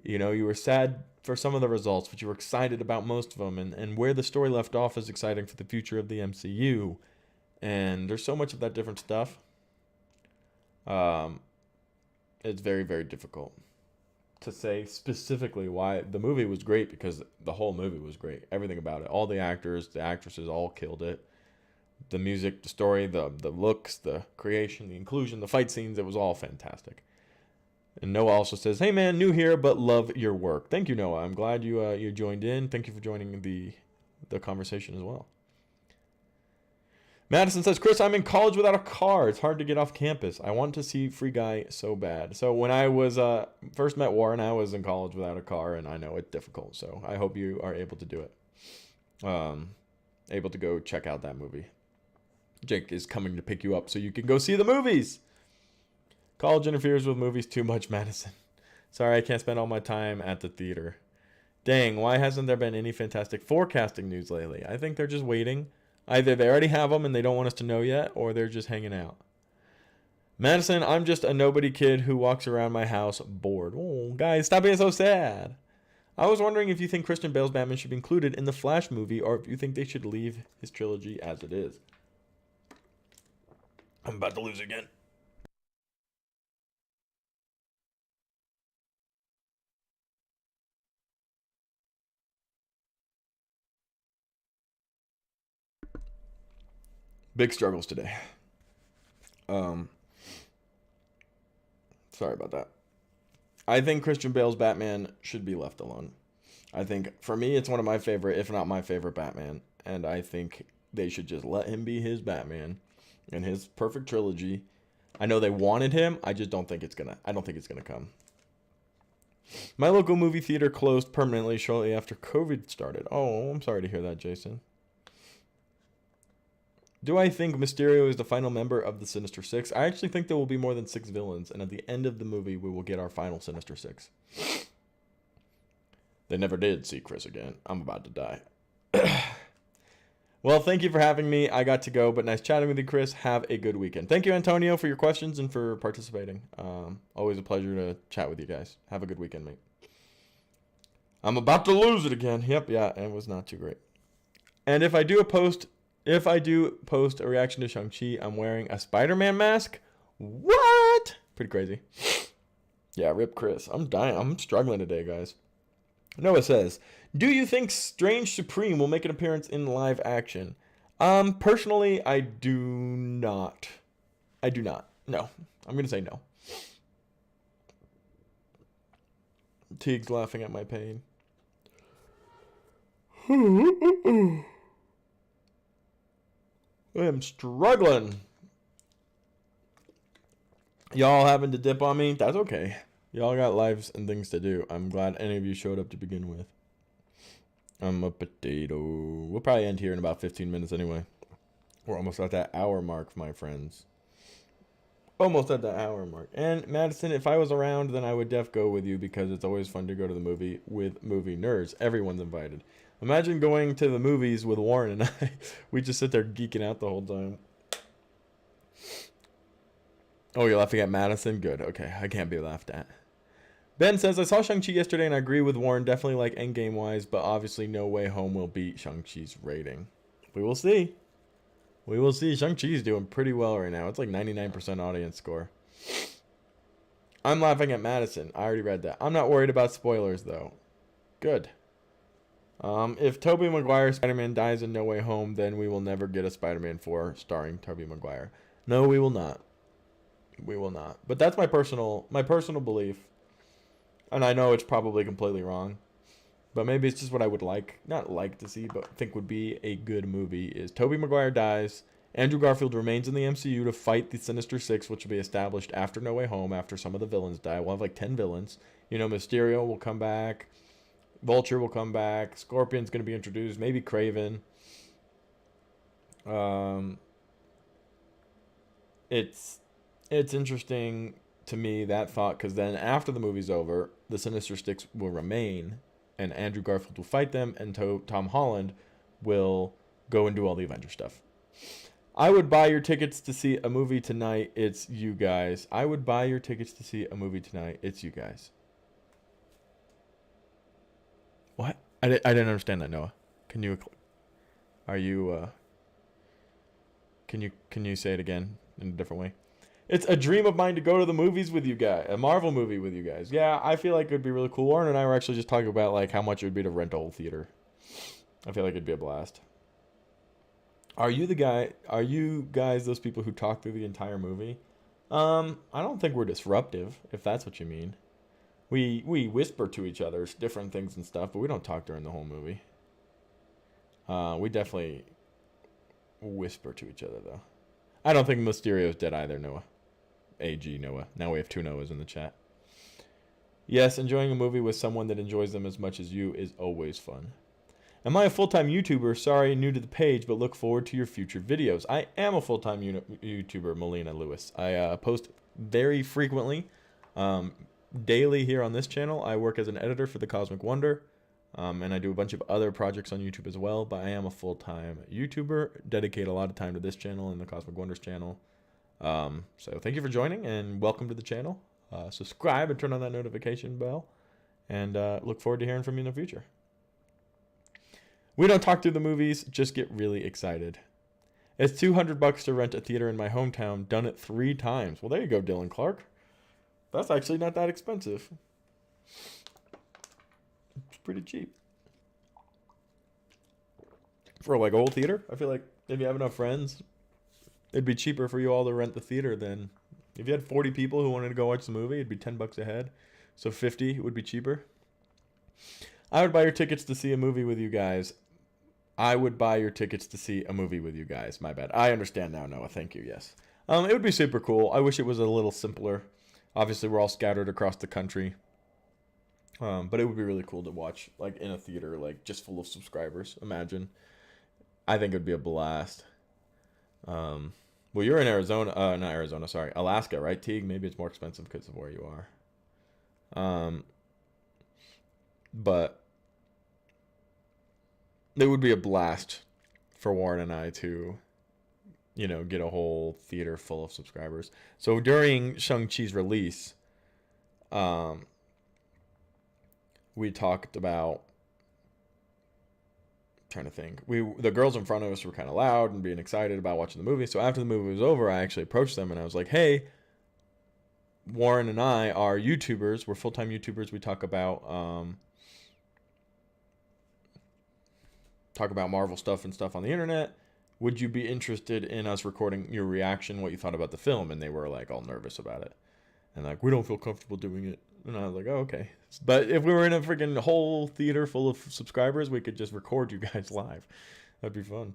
You were sad for some of the results, but you were excited about most of them. And where the story left off is exciting for the future of the MCU. And there's so much of that different stuff. It's very, very difficult to say specifically why the movie was great, because the whole movie was great. Everything about it. All the actors, the actresses all killed it. The music, the story, the looks, the creation, the inclusion, the fight scenes, it was all fantastic. And Noah also says, hey man, new here, but love your work. Thank you, Noah. I'm glad you joined in. Thank you for joining the conversation as well. Madison says, Chris, I'm in college without a car. It's hard to get off campus. I want to see Free Guy so bad. So when I was first met Warren, I was in college without a car, and I know it's difficult. So I hope you are able to do it. Able to go check out that movie. Jake is coming to pick you up so you can go see the movies. College interferes with movies too much, Madison. Sorry, I can't spend all my time at the theater. Dang, why hasn't there been any fantastic forecasting news lately? I think they're just waiting. Either they already have them and they don't want us to know yet, or they're just hanging out. Madison, I'm just a nobody kid who walks around my house bored. Oh, guys, stop being so sad. I was wondering if you think Christian Bale's Batman should be included in the Flash movie, or if you think they should leave his trilogy as it is. I'm about to lose again. Big struggles today. Sorry about that. I think Christian Bale's Batman should be left alone. I think, for me, it's one of my favorite, if not my favorite Batman. And I think they should just let him be his Batman in his perfect trilogy. I know they wanted him. I just don't think it's gonna come. My local movie theater closed permanently shortly after COVID started. Oh, I'm sorry to hear that, Jason. Do I think Mysterio is the final member of the Sinister Six? I actually think there will be more than 6 villains, and at the end of the movie, we will get our final Sinister Six. They never did see Chris again. I'm about to die. Well, thank you for having me. I got to go, but nice chatting with you, Chris. Have a good weekend. Thank you, Antonio, for your questions and for participating. Always a pleasure to chat with you guys. Have a good weekend, mate. I'm about to lose it again. Yep, yeah, it was not too great. And if I do post a reaction to Shang-Chi, I'm wearing a Spider-Man mask. What? Pretty crazy. Yeah, rip Chris. I'm dying. I'm struggling today, guys. Noah says, do you think Strange Supreme will make an appearance in live action? Personally, I do not. No. I'm going to say no. Teague's laughing at my pain. I am struggling. Y'all having to dip on me? That's okay. Y'all got lives and things to do. I'm glad any of you showed up to begin with. I'm a potato. We'll probably end here in about 15 minutes anyway. We're almost at that hour mark, my friends. Almost at the hour mark. And Madison, if I was around, then I would go with you because it's always fun to go to the movie with movie nerds. Everyone's invited. Imagine going to the movies with Warren and I. We just sit there geeking out the whole time. Oh, you're laughing at Madison? Good. Okay, I can't be laughed at. Ben says, I saw Shang-Chi yesterday and I agree with Warren. Definitely like Endgame-wise, but obviously No Way Home will beat Shang-Chi's rating. We will see. We will see. Shang-Chi's doing pretty well right now. It's like 99% audience score. I'm laughing at Madison. I already read that. I'm not worried about spoilers, though. Good. If Tobey Maguire's Spider-Man dies in No Way Home, then we will never get a Spider-Man 4 starring Tobey Maguire. No, we will not. We will not. But that's my personal belief. And I know it's probably completely wrong. But maybe it's just what I would not like to see, but think would be a good movie, is Tobey Maguire dies, Andrew Garfield remains in the MCU to fight the Sinister Six, which will be established after No Way Home, after some of the villains die. We'll have like 10 villains. You know, Mysterio will come back, Vulture will come back, Scorpion's going to be introduced, maybe Kraven. It's interesting to me, that thought, because then after the movie's over, the Sinister Six will remain, and Andrew Garfield will fight them, and Tom Holland will go and do all the Avenger stuff. I would buy your tickets to see a movie tonight. It's you guys. I would buy your tickets to see a movie tonight. It's you guys. What? I didn't understand that, Noah. Can you say it again in a different way? It's a dream of mine to go to the movies with you guys, a Marvel movie with you guys. Yeah, I feel like it would be really cool. Warren and I were actually just talking about like how much it would be to rent a whole theater. I feel like it'd be a blast. Are you guys those people who talk through the entire movie? I don't think we're disruptive, if that's what you mean. We whisper to each other different things and stuff, but we don't talk during the whole movie. We definitely whisper to each other, though. I don't think Mysterio's dead either, Noah. AG Noah. Now we have 2 Noahs in the chat. Yes, enjoying a movie with someone that enjoys them as much as you is always fun. Am I a full-time YouTuber? Sorry, new to the page, but look forward to your future videos. I am a full-time YouTuber, Melina Lewis. I post very frequently, daily here on this channel. I work as an editor for The Cosmic Wonder, and I do a bunch of other projects on YouTube as well, but I am a full-time YouTuber, dedicate a lot of time to this channel and The Cosmic Wonders channel. So thank you for joining, and welcome to the channel. Subscribe and turn on that notification bell, and look forward to hearing from you in the future. We don't talk through the movies, just get really excited. It's $200 to rent a theater in my hometown, done it 3 times. Well, there you go, Dylan Clark. That's actually not that expensive. It's pretty cheap. For like a whole theater, I feel like if you have enough friends, it'd be cheaper for you all to rent the theater than if you had 40 people who wanted to go watch the movie, it'd be $10 a head. So 50 would be cheaper. I would buy your tickets to see a movie with you guys. I would buy your tickets to see a movie with you guys. My bad. I understand now, Noah. Thank you. Yes. It would be super cool. I wish it was a little simpler. Obviously, we're all scattered across the country. But it would be really cool to watch, like, in a theater, like, just full of subscribers. Imagine. I think it would be a blast. Well, you're in Arizona. Not Arizona, sorry. Alaska, right, Teague? Maybe it's more expensive because of where you are. But it would be a blast for Warren and I to, get a whole theater full of subscribers. So during Shang-Chi's release, we talked about, trying to think, the girls in front of us were kind of loud and being excited about watching the movie. So after the movie was over, I actually approached them and I was like, hey, Warren and I are YouTubers. We're full-time YouTubers. We talk about Marvel stuff and stuff on the internet. Would you be interested in us recording your reaction, what you thought about the film? And they were like all nervous about it. And like, we don't feel comfortable doing it. And I was like, oh, okay. But if we were in a freaking whole theater full of subscribers, we could just record you guys live. That'd be fun.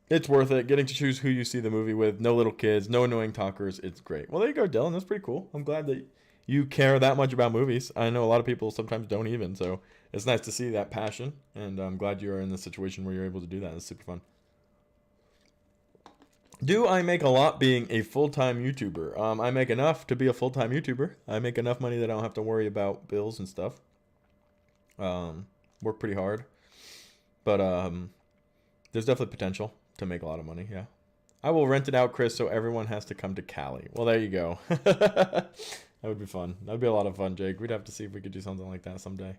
It's worth it. Getting to choose who you see the movie with. No little kids. No annoying talkers. It's great. Well, there you go, Dylan. That's pretty cool. I'm glad that you care that much about movies. I know a lot of people sometimes don't even. So it's nice to see that passion. And I'm glad you're in the situation where you're able to do that. It's super fun. Do I make a lot being a full-time YouTuber? I make enough to be a full-time YouTuber. I make enough money that I don't have to worry about bills and stuff. Work pretty hard. But there's definitely potential to make a lot of money, yeah. I will rent it out, Chris, so everyone has to come to Cali. Well, there you go. That would be fun. That would be a lot of fun, Jake. We'd have to see if we could do something like that someday.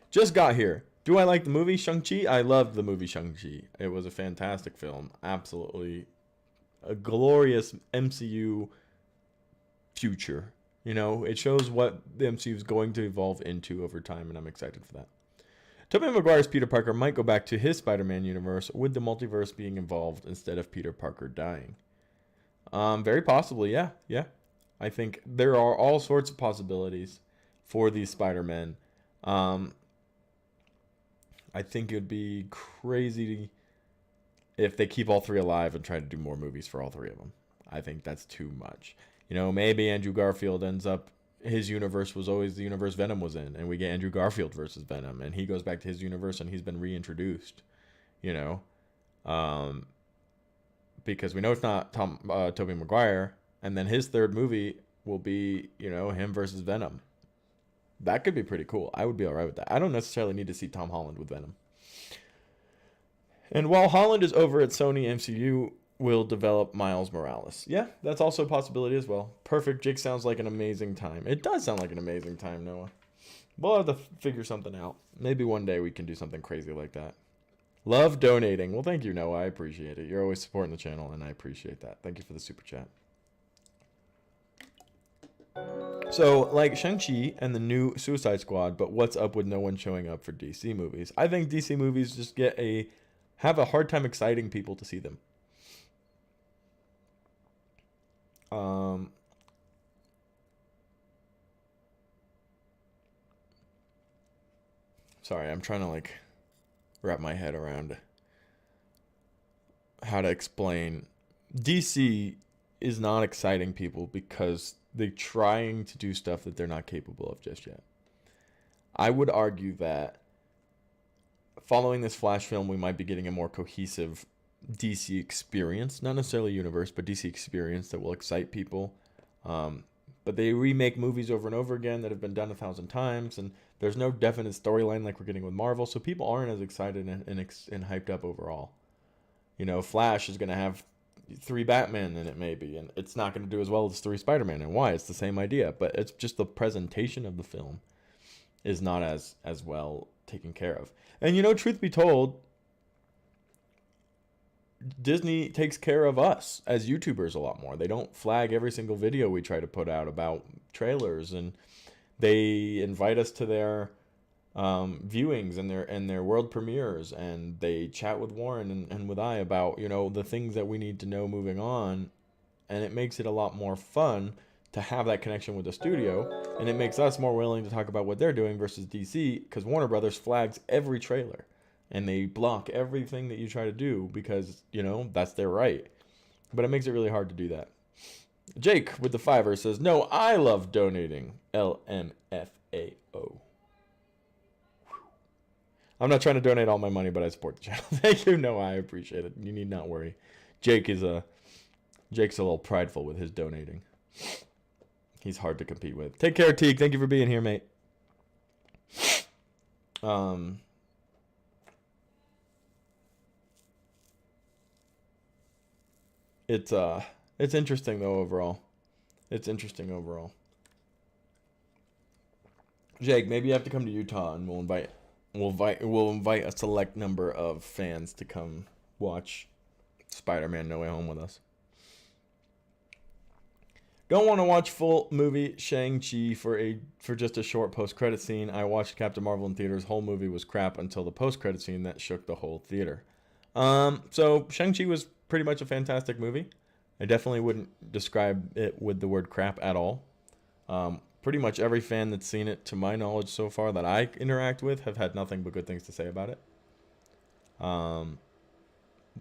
Just got here. Do I like the movie Shang-Chi? I loved the movie Shang-Chi. It was a fantastic film. Absolutely a glorious MCU future. You know, it shows what the MCU is going to evolve into over time, and I'm excited for that. Tobey Maguire's Peter Parker might go back to his Spider-Man universe with the multiverse being involved instead of Peter Parker dying. Very possibly, yeah. I think there are all sorts of possibilities for these Spider-Men. I think it would be crazy if they keep all three alive and try to do more movies for all three of them. I think that's too much. You know, maybe Andrew Garfield ends up, his universe was always the universe Venom was in, and we get Andrew Garfield versus Venom, and he goes back to his universe and he's been reintroduced, you know, because we know it's not Tobey Maguire, and then his third movie will be, you know, him versus Venom. That could be pretty cool. I would be all right with that. I don't necessarily need to see Tom Holland with Venom. And while Holland is over at Sony, MCU will develop Miles Morales. Yeah, that's also a possibility as well. Perfect. Jake sounds like an amazing time. It does sound like an amazing time, Noah. We'll have to figure something out. Maybe one day we can do something crazy like that. Love donating. Well, thank you, Noah. I appreciate it. You're always supporting the channel, and I appreciate that. Thank you for the super chat. So, like Shang-Chi and the new Suicide Squad, but what's up with no one showing up for DC movies? I think DC movies just have a hard time exciting people to see them. Sorry, I'm trying to wrap my head around how to explain. DC is not exciting people because they're trying to do stuff that they're not capable of just yet. I would argue that following this Flash film, we might be getting a more cohesive DC experience, not necessarily universe, but DC experience that will excite people. But they remake movies over and over again that have been done 1,000 times, and there's no definite storyline like we're getting with Marvel, so people aren't as excited and hyped up overall. You know, Flash is going to have 3 Batman in it maybe, and it's not going to do as well as 3 Spider-Man. And why? It's the same idea, but it's just the presentation of the film is not as well taken care of. And you know, truth be told, Disney takes care of us as YouTubers a lot more. They don't flag every single video we try to put out about trailers, and they invite us to their viewings and their world premieres, and they chat with Warren and with I about, you know, the things that we need to know moving on, and it makes it a lot more fun to have that connection with the studio, and it makes us more willing to talk about what they're doing versus DC, because Warner Brothers flags every trailer. And they block everything that you try to do because, you know, that's their right. But it makes it really hard to do that. Jake with the $5 says, no, I love donating. LMFAO. I'm not trying to donate all my money, but I support the channel. Thank you. No, I appreciate it. You need not worry. Jake's a little prideful with his donating. He's hard to compete with. Take care, Teague. Thank you for being here, mate. It's interesting though overall. It's interesting overall. Jake, maybe you have to come to Utah, and we'll invite a select number of fans to come watch Spider-Man No Way Home with us. Don't want to watch full movie Shang-Chi for just a short post-credit scene. I watched Captain Marvel in theaters. Whole movie was crap until the post-credit scene that shook the whole theater. So Shang-Chi was pretty much a fantastic movie. I definitely wouldn't describe it with the word crap at all. Pretty much every fan that's seen it, to my knowledge so far, that I interact with, have had nothing but good things to say about it.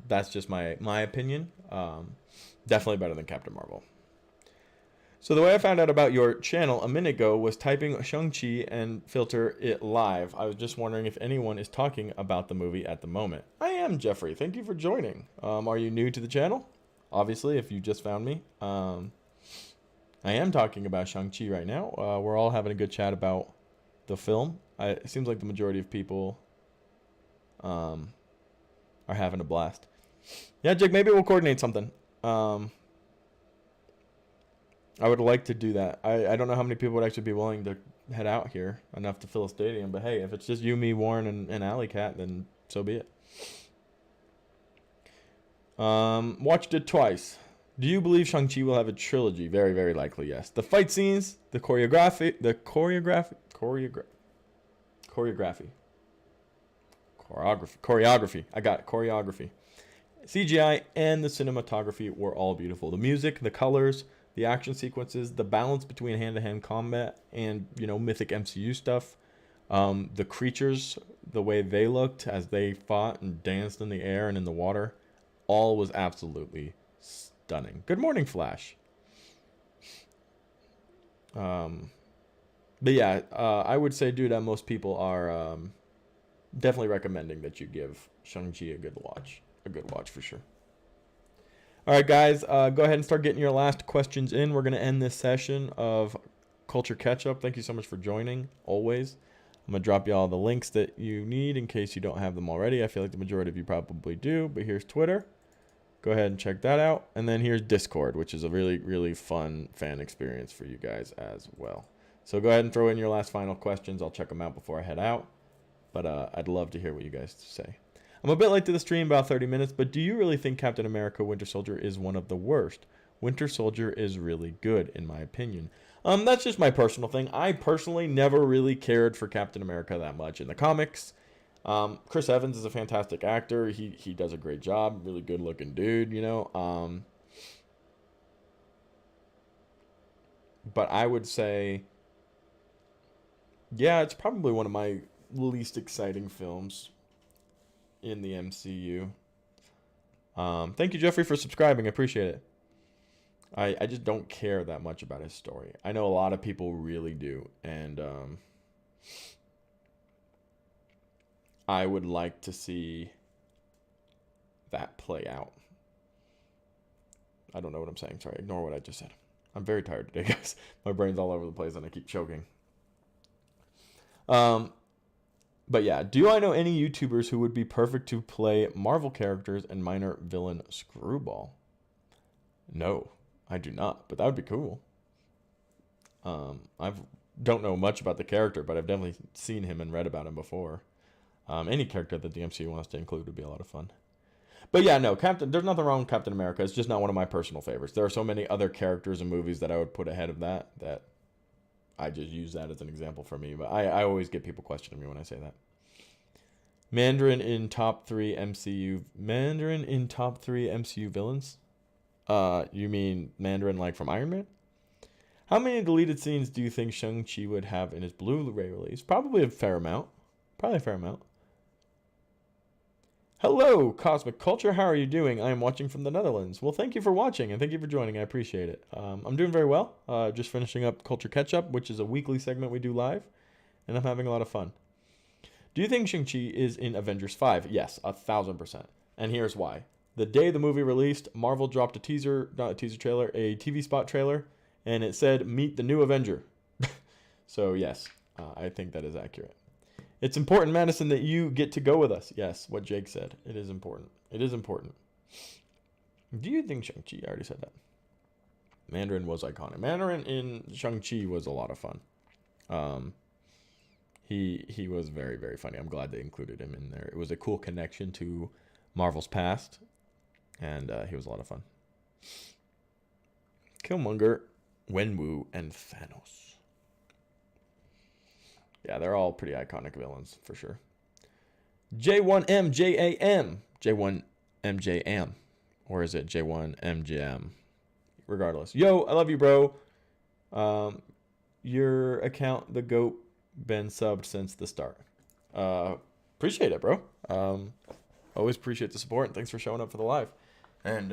That's just my opinion. Definitely better than Captain Marvel. So the way I found out about your channel a minute ago was typing Shang-Chi and filter it live. I was just wondering if anyone is talking about the movie at the moment. I am, Jeffrey. Thank you for joining. Are you new to the channel? Obviously, if you just found me. I am talking about Shang-Chi right now. We're all having a good chat about the film. It seems like the majority of people are having a blast. Yeah, Jake, maybe we'll coordinate something. I would like to do that. I don't know how many people would actually be willing to head out here, enough to fill a stadium. But hey, if it's just you, me, Warren, and Alley Cat, then so be it. Watched it twice. Do you believe Shang-Chi will have a trilogy? Very, very likely, yes. The fight scenes, the choreography. I got it. Choreography. CGI and the cinematography were all beautiful. The music, the colors, the action sequences, the balance between hand-to-hand combat and, mythic MCU stuff. The creatures, the way they looked as they fought and danced in the air and in the water, all was absolutely stunning. Good morning, Flash. But yeah, I would say, dude, that most people are definitely recommending that you give Shang-Chi a good watch. A good watch for sure. All right, guys, go ahead and start getting your last questions in. We're going to end this session of Culture Catch-Up. Thank you so much for joining, always. I'm going to drop you all the links that you need in case you don't have them already. I feel like the majority of you probably do, but here's Twitter. Go ahead and check that out. And then here's Discord, which is a really, really fun fan experience for you guys as well. So go ahead and throw in your last final questions. I'll check them out before I head out. But I'd love to hear what you guys say. I'm a bit late to the stream, about 30 minutes, but do you really think Captain America Winter Soldier is one of the worst? Winter Soldier is really good, in my opinion. That's just my personal thing. I personally never really cared for Captain America that much in the comics. Chris Evans is a fantastic actor. He does a great job. Really good looking dude, But I would say, yeah, it's probably one of my least exciting films in the MCU. Thank you, Jeffrey, for subscribing. I appreciate it. I just don't care that much about his story. I know a lot of people really do, and I would like to see that play out. I don't know what I'm saying. Sorry, ignore what I just said. I'm very tired today, guys. My brain's all over the place, and I keep choking. But yeah, do I know any YouTubers who would be perfect to play Marvel characters and minor villain Screwball? No, I do not, but that would be cool. I don't know much about the character, but I've definitely seen him and read about him before. Any character that the MCU wants to include would be a lot of fun. But yeah, no, there's nothing wrong with Captain America. It's just not one of my personal favorites. There are so many other characters and movies that I would put ahead of that I just use that as an example for me. But I always get people questioning me when I say that. Mandarin in top 3 MCU villains? You mean Mandarin like from Iron Man? How many deleted scenes do you think Shang-Chi would have in his Blu-ray release? Probably a fair amount. Hello, Cosmic Culture. How are you doing? I am watching from the Netherlands. Well, thank you for watching, and thank you for joining. I appreciate it. I'm doing very well. Just finishing up Culture Catch-Up, which is a weekly segment we do live, and I'm having a lot of fun. Do you think Shang-Chi is in Avengers 5? Yes, 1,000%. And here's why. The day the movie released, Marvel dropped a TV spot trailer, and it said, "Meet the new Avenger." So, yes, I think that is accurate. It's important, Madison, that you get to go with us. Yes, what Jake said. It is important. It is important. Do you think Shang-Chi? I already said that. Mandarin was iconic. Mandarin in Shang-Chi was a lot of fun. He was very, very funny. I'm glad they included him in there. It was a cool connection to Marvel's past, and he was a lot of fun. Killmonger, Wenwu, and Thanos. Yeah, they're all pretty iconic villains, for sure. J1MJAM. J1MJAM. Or is it J1MJM? regardless. Yo, I love you, bro. Your account, the GOAT, been subbed since the start. Appreciate it, bro. Always appreciate the support, and thanks for showing up for the live and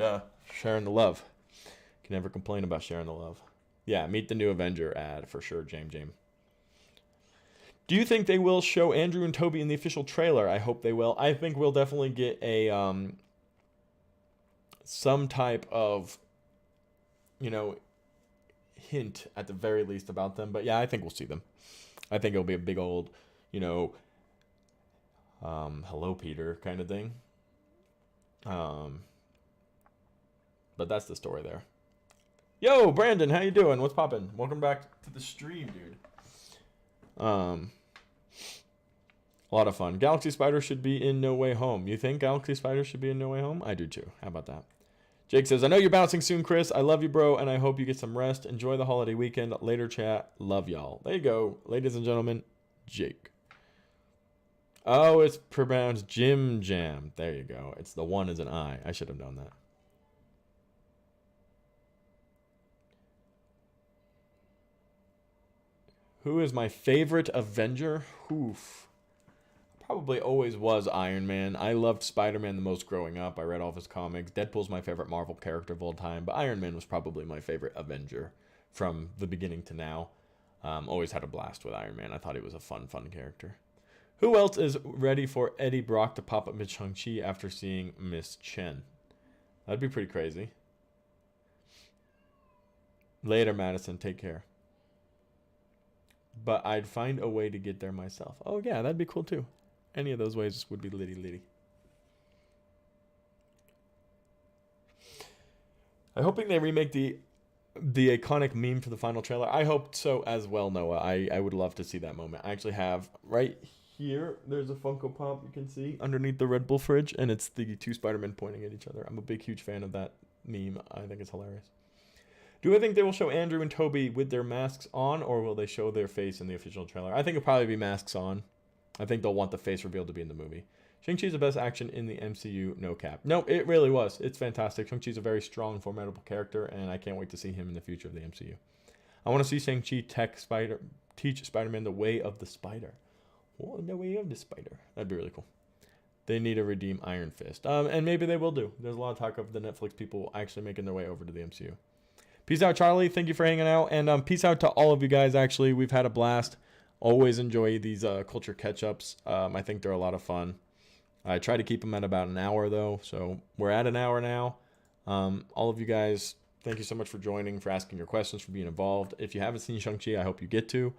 sharing the love. Can never complain about sharing the love. Yeah, meet the new Avenger ad for sure, James. Do you think they will show Andrew and Toby in the official trailer? I hope they will. I think we'll definitely get a some type of, hint at the very least about them. But yeah, I think we'll see them. I think it'll be a big old, hello Peter kind of thing. But that's the story there. Yo, Brandon, how you doing? What's poppin'? Welcome back to the stream, dude. A lot of fun. Galaxy Spider should be in No Way Home. You think Galaxy Spider should be in No Way Home? I do too. How about that? Jake says, I know you're bouncing soon, Chris. I love you, bro, and I hope you get some rest. Enjoy the holiday weekend. Later, chat. Love y'all. There you go, ladies and gentlemen. Jake. Oh, it's pronounced Jim Jam. There you go. It's the one is an I. I should have known that. Who is my favorite Avenger? Oof. Probably always was Iron Man. I loved Spider-Man the most growing up. I read all of his comics. Deadpool's my favorite Marvel character of all time, but Iron Man was probably my favorite Avenger from the beginning to now. Always had a blast with Iron Man. I thought he was a fun character. Who else is ready for Eddie Brock to pop up in Shang-Chi after seeing Miss Chen? That'd be pretty crazy. Later, Madison. Take care. But I'd find a way to get there myself. Oh, yeah, that'd be cool, too. Any of those ways would be litty. I'm hoping they remake the iconic meme for the final trailer. I hope so as well, Noah. I would love to see that moment. I actually have right here, there's a Funko Pop you can see underneath the Red Bull fridge, and it's the two Spider-Men pointing at each other. I'm a huge fan of that meme. I think it's hilarious. Do I think they will show Andrew and Toby with their masks on, or will they show their face in the official trailer? I think it'll probably be masks on. I think they'll want the face reveal to be in the movie. Shang-Chi's the best action in the MCU, no cap. No, it really was. It's fantastic. Shang-Chi's a very strong, formidable character, and I can't wait to see him in the future of the MCU. I want to see Shang-Chi teach Spider-Man the way of the spider. Oh, the way of the spider. That'd be really cool. They need to redeem Iron Fist. And maybe they will do. There's a lot of talk of the Netflix people actually making their way over to the MCU. Peace out, Charlie. Thank you for hanging out. And peace out to all of you guys, actually. We've had a blast. Always enjoy these culture catch-ups. I think they're a lot of fun. I try to keep them at about an hour, though. So we're at an hour now. All of you guys, thank you so much for joining, for asking your questions, for being involved. If you haven't seen Shang-Chi, I hope you get to.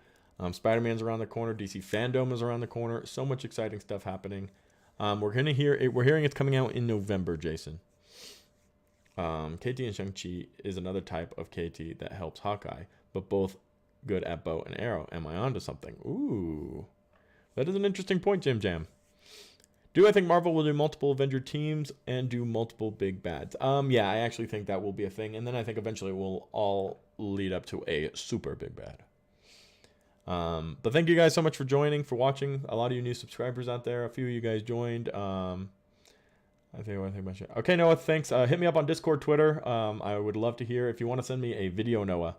Spider-Man's around the corner. DC Fandom is around the corner. So much exciting stuff happening. We're hearing it's coming out in November, Jason. KT and Shang-Chi is another type of KT that helps Hawkeye, but both good at bow and arrow. Am I onto something? Ooh. That is an interesting point, Jim Jam. Do I think Marvel will do multiple Avenger teams and do multiple big bads? Yeah, I actually think that will be a thing, and then I think eventually it will all lead up to a super big bad. But thank you guys so much for joining, for watching. A lot of you new subscribers out there. A few of you guys joined. I think about it. Okay, Noah, thanks. Hit me up on Discord, Twitter. I would love to hear if you want to send me a video, Noah.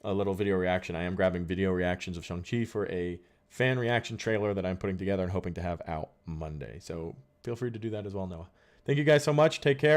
A little video reaction. I am grabbing video reactions of Shang-Chi for a fan reaction trailer that I'm putting together and hoping to have out Monday. So feel free to do that as well, Noah. Thank you guys so much. Take care.